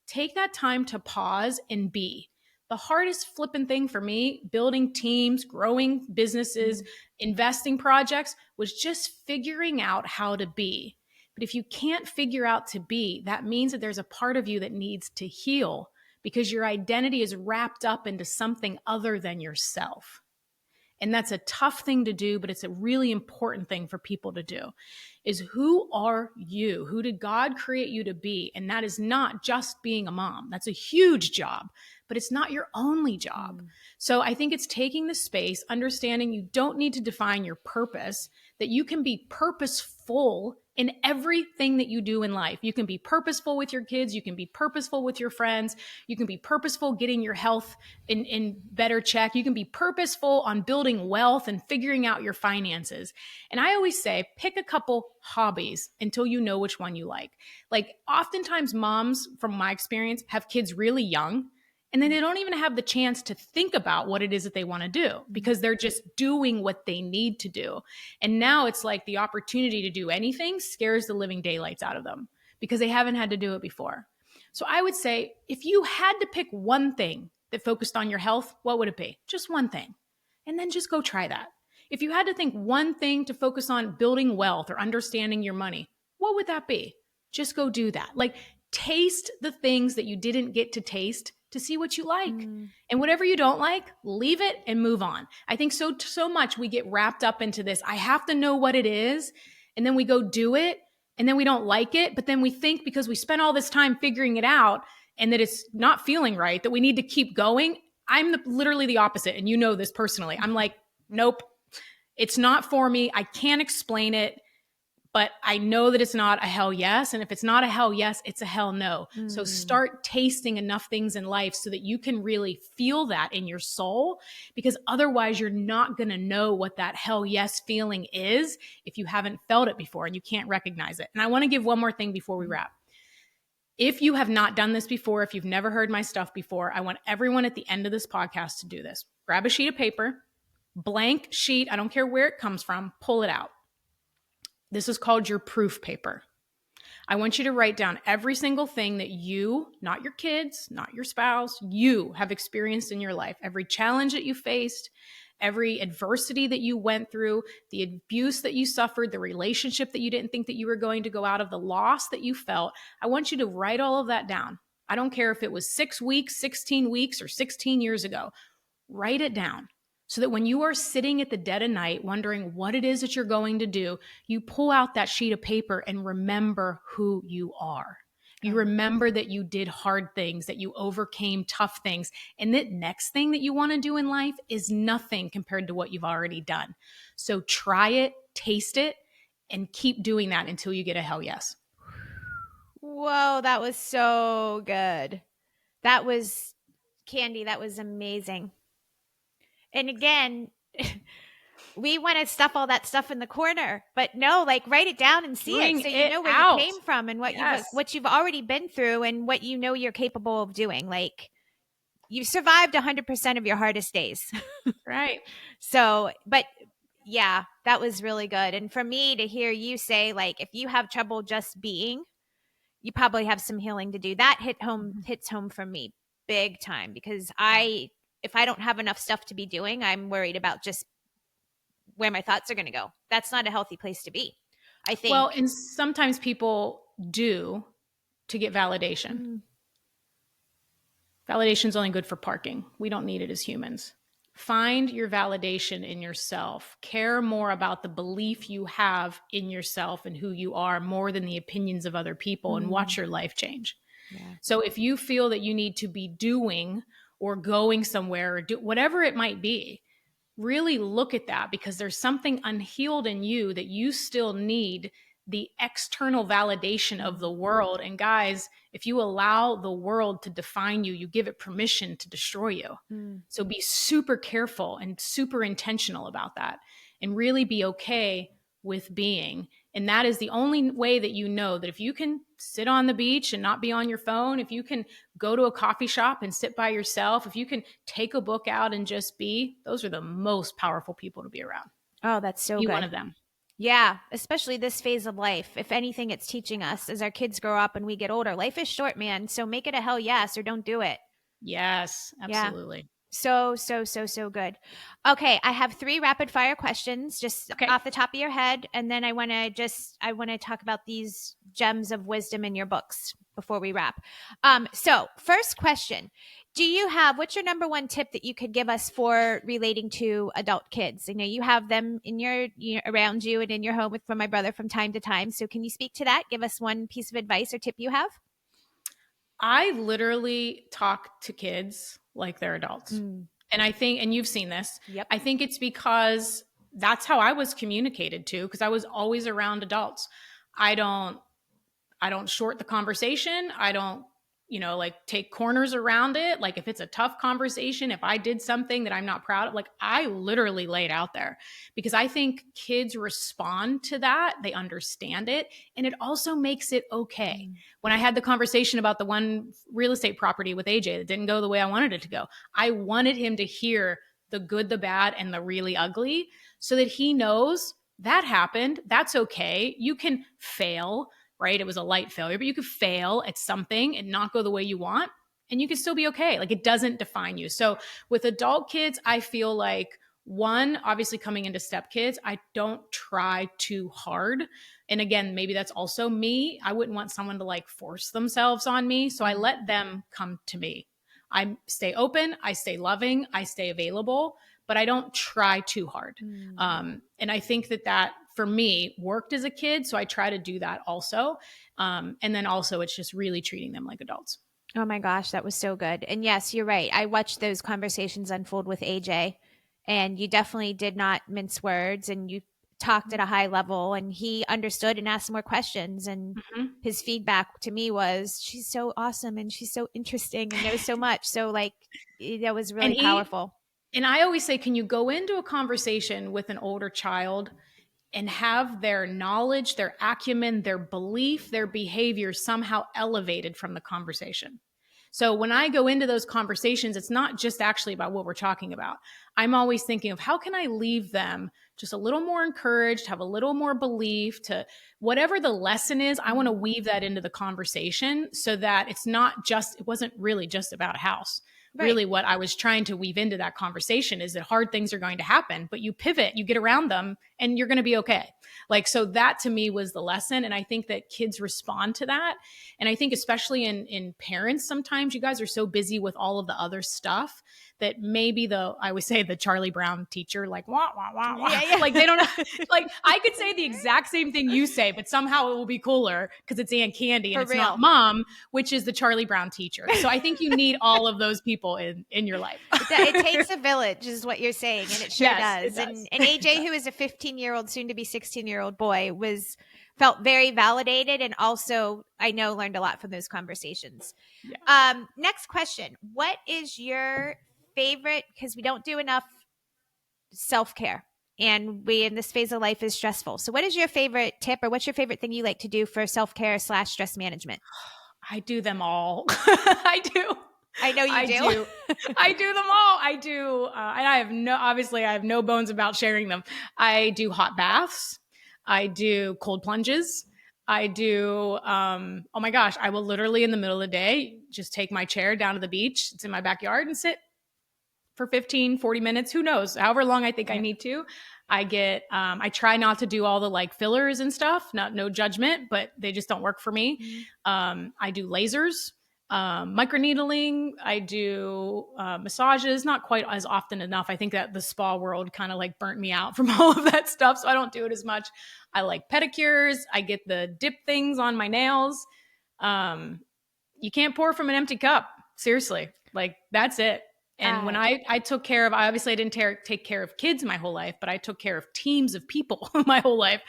take that time to pause and be. The hardest flipping thing for me, building teams, growing businesses, investing projects, was just figuring out how to be. But if you can't figure out to be, that means that there's a part of you that needs to heal, because your identity is wrapped up into something other than yourself. And that's a tough thing to do, but it's a really important thing for people to do, is who are you? Who did God create you to be? And that is not just being a mom. That's a huge job, but it's not your only job. So I think it's taking the space, understanding you don't need to define your purpose, that you can be purposeful in everything that you do in life. You can be purposeful with your kids. You can be purposeful with your friends. You can be purposeful getting your health in better check. You can be purposeful on building wealth and figuring out your finances. And I always say, pick a couple hobbies until you know which one you like. Like, oftentimes moms, from my experience, have kids really young, and then they don't even have the chance to think about what it is that they want to do, because they're just doing what they need to do. And now it's like the opportunity to do anything scares the living daylights out of them, because they haven't had to do it before. So I would say, if you had to pick one thing that focused on your health, what would it be? Just one thing. And then just go try that. If you had to think one thing to focus on building wealth or understanding your money, what would that be? Just go do that. Like, taste the things that you didn't get to taste to see what you like. And whatever you don't like, leave it and move on. I think so much we get wrapped up into this. I have to know what it is. And then we go do it, and then we don't like it. But then we think, because we spent all this time figuring it out and that it's not feeling right, that we need to keep going. I'm literally the opposite. And you know this personally. I'm like, nope, it's not for me. I can't explain it, but I know that it's not a hell yes. And if it's not a hell yes, it's a hell no. So start tasting enough things in life so that you can really feel that in your soul, because otherwise you're not going to know what that hell yes feeling is if you haven't felt it before and you can't recognize it. And I want to give one more thing before we wrap. If you have not done this before, if you've never heard my stuff before, I want everyone at the end of this podcast to do this. Grab a sheet of paper, blank sheet. I don't care where it comes from. Pull it out. This is called your proof paper. I want you to write down every single thing that you, not your kids, not your spouse, you have experienced in your life. Every challenge that you faced, every adversity that you went through, the abuse that you suffered, the relationship that you didn't think that you were going to go out of, the loss that you felt. I want you to write all of that down. I don't care if it was 6 weeks, 16 weeks, or 16 years ago. Write it down. So that when you are sitting at the dead of night wondering what it is that you're going to do, you pull out that sheet of paper and remember who you are. You remember that you did hard things, that you overcame tough things. And that next thing that you want to do in life is nothing compared to what you've already done. So try it, taste it, and keep doing that until you get a hell yes. Whoa, that was so good. That was, Candy, that was amazing. And again, we want to stuff all that stuff in the corner, but no, like, write it down and see it so you know where you came from and what you've already been through and what you know you're capable of doing. Like, you've survived 100% of your hardest days. Right. So, but yeah, that was really good. And for me to hear you say, like, if you have trouble just being, you probably have some healing to do. That hits home for me big time, because if I don't have enough stuff to be doing, I'm worried about just where my thoughts are going to go. That's not a healthy place to be, I think. Well, and sometimes people do to get validation. Validation is only good for parking. We don't need it as humans. Find your validation in yourself. Care more about the belief you have in yourself and who you are more than the opinions of other people, and watch your life change. Yeah. So if you feel that you need to be doing or going somewhere or do whatever it might be, really look at that, because there's something unhealed in you that you still need the external validation of the world. And guys, if you allow the world to define you, you give it permission to destroy you. So be super careful and super intentional about that, and really be okay with being. And that is the only way that you know that if you can sit on the beach and not be on your phone, if you can go to a coffee shop and sit by yourself, if you can take a book out and just be, those are the most powerful people to be around. Oh, that's so good. Be one of them. Yeah, especially this phase of life. If anything, it's teaching us as our kids grow up and we get older. Life is short, man. So make it a hell yes, or don't do it. Yes, absolutely. Yeah. So good. Okay, I have 3 rapid fire questions just off the top of your head, and then I want to talk about these gems of wisdom in your books before we wrap. So first question, what's your number one tip that you could give us for relating to adult kids? I know you have them around you and in your home from my brother from time to time. So can you speak to that? Give us one piece of advice or tip you have. I literally talk to kids like they're adults. And I think, and you've seen this, I think it's because that's how I was communicated to, because I was always around adults. I don't short the conversation. I don't, take corners around it. Like if it's a tough conversation, if I did something that I'm not proud of, like I literally lay it out there, because I think kids respond to that. They understand it. And it also makes it okay. When I had the conversation about the one real estate property with AJ that didn't go the way I wanted it to go, I wanted him to hear the good, the bad, and the really ugly, so that he knows that happened. That's okay. You can fail. Right? It was a light failure, but you could fail at something and not go the way you want, and you can still be okay. Like it doesn't define you. So with adult kids, I feel like, one, obviously coming into step kids, I don't try too hard. And again, maybe that's also me. I wouldn't want someone to like force themselves on me. So I let them come to me. I stay open, I stay loving, I stay available, but I don't try too hard. And I think that for me worked as a kid. So I try to do that also. And then also it's just really treating them like adults. Oh my gosh, that was so good. And yes, you're right. I watched those conversations unfold with AJ, and you definitely did not mince words, and you talked at a high level, and he understood and asked more questions. And his feedback to me was, she's so awesome and she's so interesting and knows so much. So like, that was really powerful. And I always say, can you go into a conversation with an older child and have their knowledge, their acumen, their belief, their behavior somehow elevated from the conversation? So when I go into those conversations, it's not just actually about what we're talking about. I'm always thinking of how can I leave them just a little more encouraged, have a little more belief to whatever the lesson is. I want to weave that into the conversation so that it wasn't really just about a house. Right. Really what I was trying to weave into that conversation is that hard things are going to happen, but you pivot, you get around them, and you're going to be okay. Like, so that to me was the lesson. And I think that kids respond to that. And I think especially in parents, sometimes you guys are so busy with all of the other stuff that maybe I always say the Charlie Brown teacher, like, wah, wah, wah, wah. Yeah. Like they don't like, I could say the exact same thing you say, but somehow it will be cooler because it's Aunt Candy and it's not Mom, which is the Charlie Brown teacher. So I think you need all of those people in your life. It takes a village is what you're saying. And it sure does. It does. And AJ, who is a 15-year-old, soon to be 16-year-old boy, felt very validated, and also I know learned a lot from those conversations. Yeah. Next question. What is your favorite, because we don't do enough self-care, and in this phase of life is stressful. So what is your favorite tip, or what's your favorite thing you like to do for self-care / stress management? I do them all. I do. I know you do. I do them all. I do. And I have no bones about sharing them. I do hot baths. I do cold plunges. I do, oh my gosh, I will literally in the middle of the day just take my chair down to the beach. It's in my backyard and sit for 15, 40 minutes, who knows, however long I think I need to. I try not to do all the like fillers and stuff, no judgment, but they just don't work for me. I do lasers, microneedling. I do massages, not quite as often enough. I think that the spa world kind of like burnt me out from all of that stuff. So I don't do it as much. I like pedicures. I get the dip things on my nails. You can't pour from an empty cup. Seriously. Like that's it. And when I took care of, obviously I didn't take care of kids my whole life, but I took care of teams of people my whole life,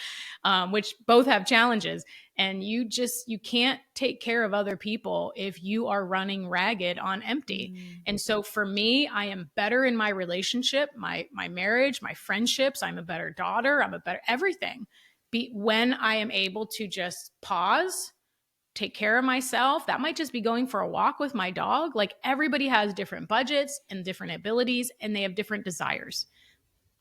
which both have challenges. And you can't take care of other people if you are running ragged on empty. And so for me, I am better in my relationship, my marriage, my friendships. I'm a better daughter. I'm a better everything. When I am able to just pause, take care of myself. That might just be going for a walk with my dog. Like everybody has different budgets and different abilities, and they have different desires.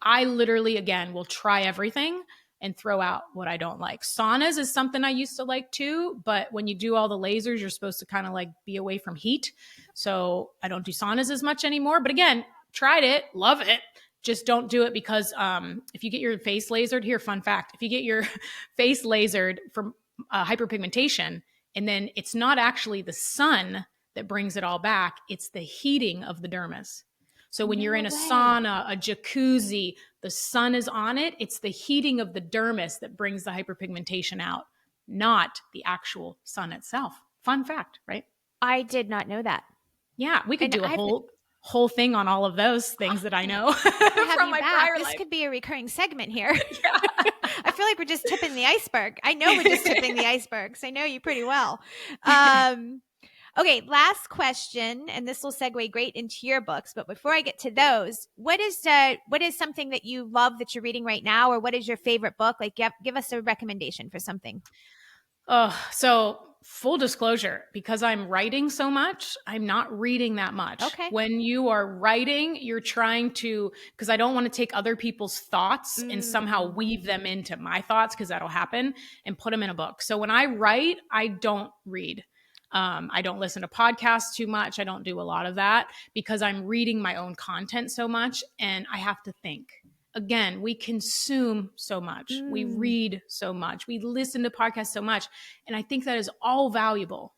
I literally, again, will try everything and throw out what I don't like. Saunas is something I used to like too, but when you do all the lasers, you're supposed to kind of like be away from heat. So I don't do saunas as much anymore. But again, tried it, love it. Just don't do it because if you get your face lasered, here, fun fact, if you get your face lasered from hyperpigmentation, and then it's not actually the sun that brings it all back. It's the heating of the dermis. So when you're in a sauna, a jacuzzi, the sun is on it. It's the heating of the dermis that brings the hyperpigmentation out, not the actual sun itself. Fun fact, right? I did not know that. Yeah, we could do a whole thing on all of those things that I know from my prior life. This could be a recurring segment here. Yeah. I feel like we're just tipping the iceberg. I know we're just tipping the iceberg, so I know you pretty well. Okay, last question, and this will segue great into your books. But before I get to those, what is something that you love that you're reading right now, or what is your favorite book? Like, give us a recommendation for something. So full disclosure, because I'm writing so much, I'm not reading that much. Okay. When you are writing, you're trying to, because I don't want to take other people's thoughts and somehow weave them into my thoughts, because that'll happen, and put them in a book. So when I write, I don't read. I don't listen to podcasts too much. I don't do a lot of that because I'm reading my own content so much and I have to think. Again, we consume so much. We read so much. We listen to podcasts so much. And I think that is all valuable.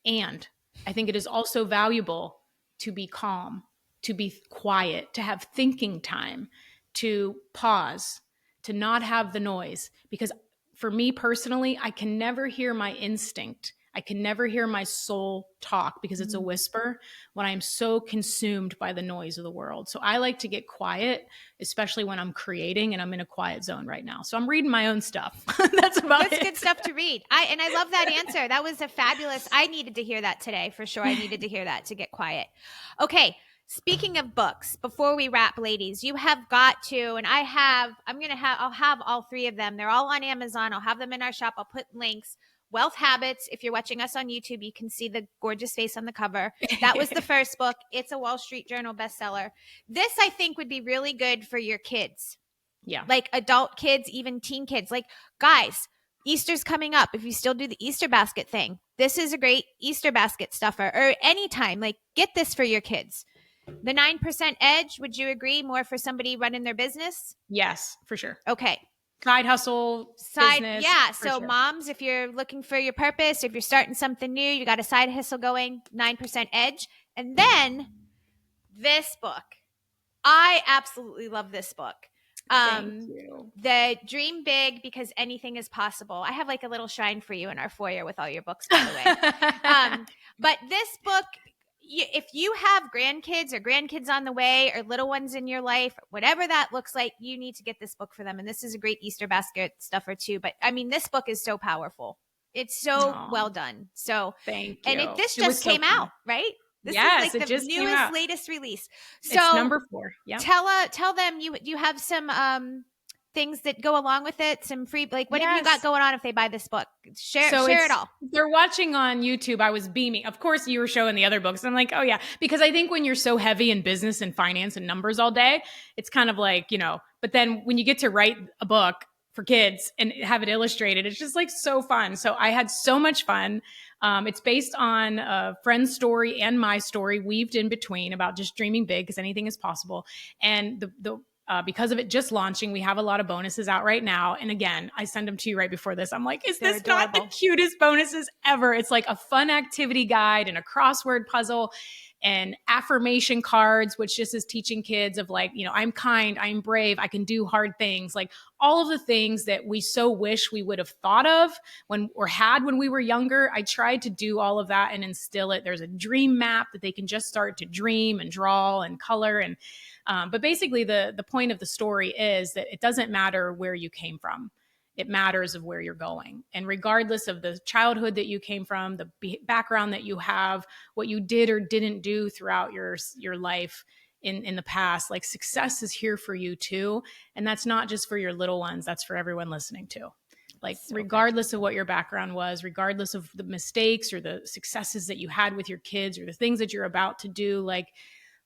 And I think it is also valuable to be calm, to be quiet, to have thinking time, to pause, to not have the noise. Because for me personally, I can never hear my instinct. I can never hear my soul talk because it's a whisper when I'm so consumed by the noise of the world. So I like to get quiet, especially when I'm creating and I'm in a quiet zone right now. So I'm reading my own stuff. That's good stuff to read. I love that answer. That was a fabulous, I needed to hear that today for sure. I needed to hear that to get quiet. Okay. Speaking of books, before we wrap, ladies, you have got to, and I'll have all three of them. They're all on Amazon. I'll have them in our shop. I'll put links. Wealth Habits. If you're watching us on YouTube, you can see the gorgeous face on the cover. That was the first book. It's a Wall Street Journal bestseller. This, I think, would be really good for your kids. Yeah. Like adult kids, even teen kids. Like, guys, Easter's coming up. If you still do the Easter basket thing, this is a great Easter basket stuffer. Or anytime, like, get this for your kids. The 9% Edge, would you agree? More for somebody running their business? Yes, for sure. Okay. Side hustle, business. Yeah. So sure. Moms, if you're looking for your purpose, if you're starting something new, you got a side hustle going, 9% Edge. And then this book. I absolutely love this book. Thank you. The Dream Big Because Anything is Possible. I have like a little shrine for you in our foyer with all your books, by the way. But this book, if you have grandkids or grandkids on the way or little ones in your life, whatever that looks like, you need to get this book for them. And this is a great Easter basket stuffer too. But I mean, this book is so powerful. It's so well done. So thank you. And this just came out, right? This yes, is like the newest, latest release. So it's number 4. Yeah. Tell them you have some things that go along with it, some free, like what have you got going on if they buy this book? Share it all. They're watching on YouTube. I was beaming. Of course, you were showing the other books. I'm like, oh yeah, because I think when you're so heavy in business and finance and numbers all day, it's kind of like, but then when you get to write a book for kids and have it illustrated. It's just like so fun. So I had so much fun. It's based on a friend's story and my story weaved in between about just dreaming big because anything is possible. And because of it just launching, we have a lot of bonuses out right now. And again, I send them to you right before this. I'm like, is this not the cutest bonuses ever? It's like a fun activity guide and a crossword puzzle and affirmation cards, which just is teaching kids of like, I'm kind, I'm brave, I can do hard things. Like all of the things that we so wish we would have thought of when we were younger. I tried to do all of that and instill it. There's a dream map that they can just start to dream and draw and color. And but basically the point of the story is that it doesn't matter where you came from. It matters of where you're going. And regardless of the childhood that you came from, the background that you have, what you did or didn't do throughout your life in the past, like success is here for you too. And that's not just for your little ones. That's for everyone listening too. Like regardless of what your background was, regardless of the mistakes or the successes that you had with your kids or the things that you're about to do, like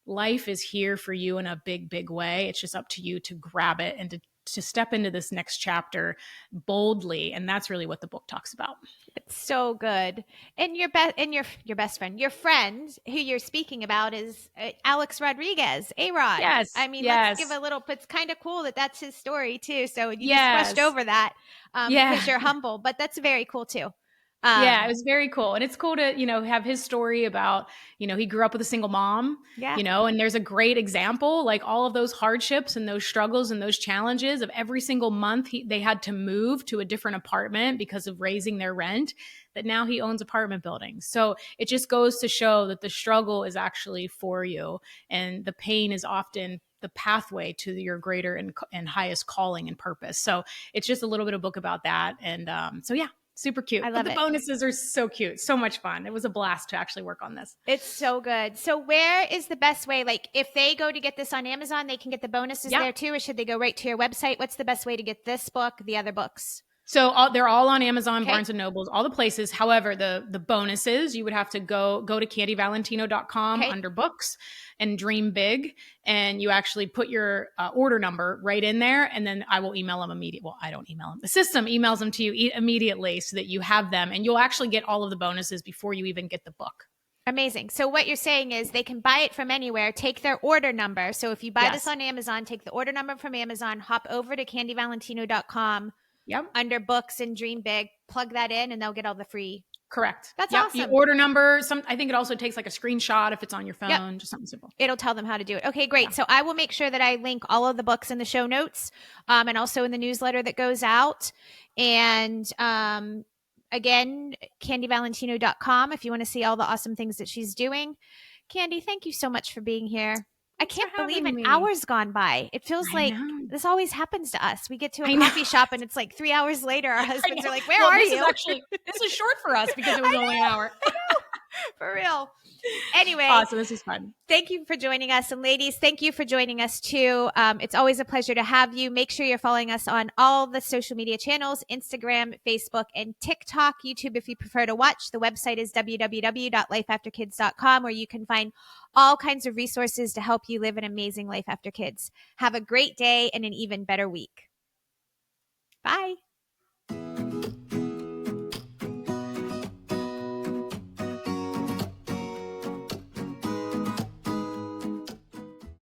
life is here for you in a big, big way. It's just up to you to grab it and to step into this next chapter boldly. And that's really what the book talks about. It's so good. And your best friend, your friend who you're speaking about is Alex Rodriguez, A-Rod. Yes. I mean, let's give a little, it's kind of cool that that's his story too. So you just brushed over that because you're humble, but that's very cool too. Yeah, it was very cool. And it's cool to, have his story about, he grew up with a single mom, and there's a great example, like all of those hardships and those struggles and those challenges of every single month they had to move to a different apartment because of raising their rent, that now he owns apartment buildings. So it just goes to show that the struggle is actually for you and the pain is often the pathway to your greater and highest calling and purpose. So it's just a little bit of book about that. And super cute. I love it. The bonuses are so cute. So much fun. It was a blast to actually work on this. It's so good. So where is the best way? Like if they go to get this on Amazon, they can get the bonuses there too, or should they go right to your website? What's the best way to get this book, the other books? So they're all on Amazon, Barnes & Nobles, all the places. However, the bonuses, you would have to go to candyvalentino.com under books and dream big. And you actually put your order number right in there. And then I will email them immediately. Well, I don't email them. The system emails them to you immediately so that you have them. And you'll actually get all of the bonuses before you even get the book. Amazing. So what you're saying is they can buy it from anywhere, take their order number. So if you buy this on Amazon, take the order number from Amazon, hop over to candyvalentino.com. Under books and dream big, plug that in and they'll get all the free. Correct. That's awesome. The order number, I think it also takes like a screenshot if it's on your phone, just something simple. It'll tell them how to do it. Okay, great. So I will make sure that I link all of the books in the show notes and also in the newsletter that goes out. And again, candyvalentino.com if you want to see all the awesome things that she's doing. Candy, thank you so much for being here. I can't believe an hour's gone by. It feels like this always happens to us. We get to a coffee shop and it's like 3 hours later, our husbands are like, where are you? This is short for us because it was only an hour. For real. Anyway. Awesome. This is fun. Thank you for joining us. And ladies, thank you for joining us too. It's always a pleasure to have you. Make sure you're following us on all the social media channels, Instagram, Facebook, and TikTok, YouTube if you prefer to watch. The website is www.lifeafterkids.com where you can find all kinds of resources to help you live an amazing life after kids. Have a great day and an even better week.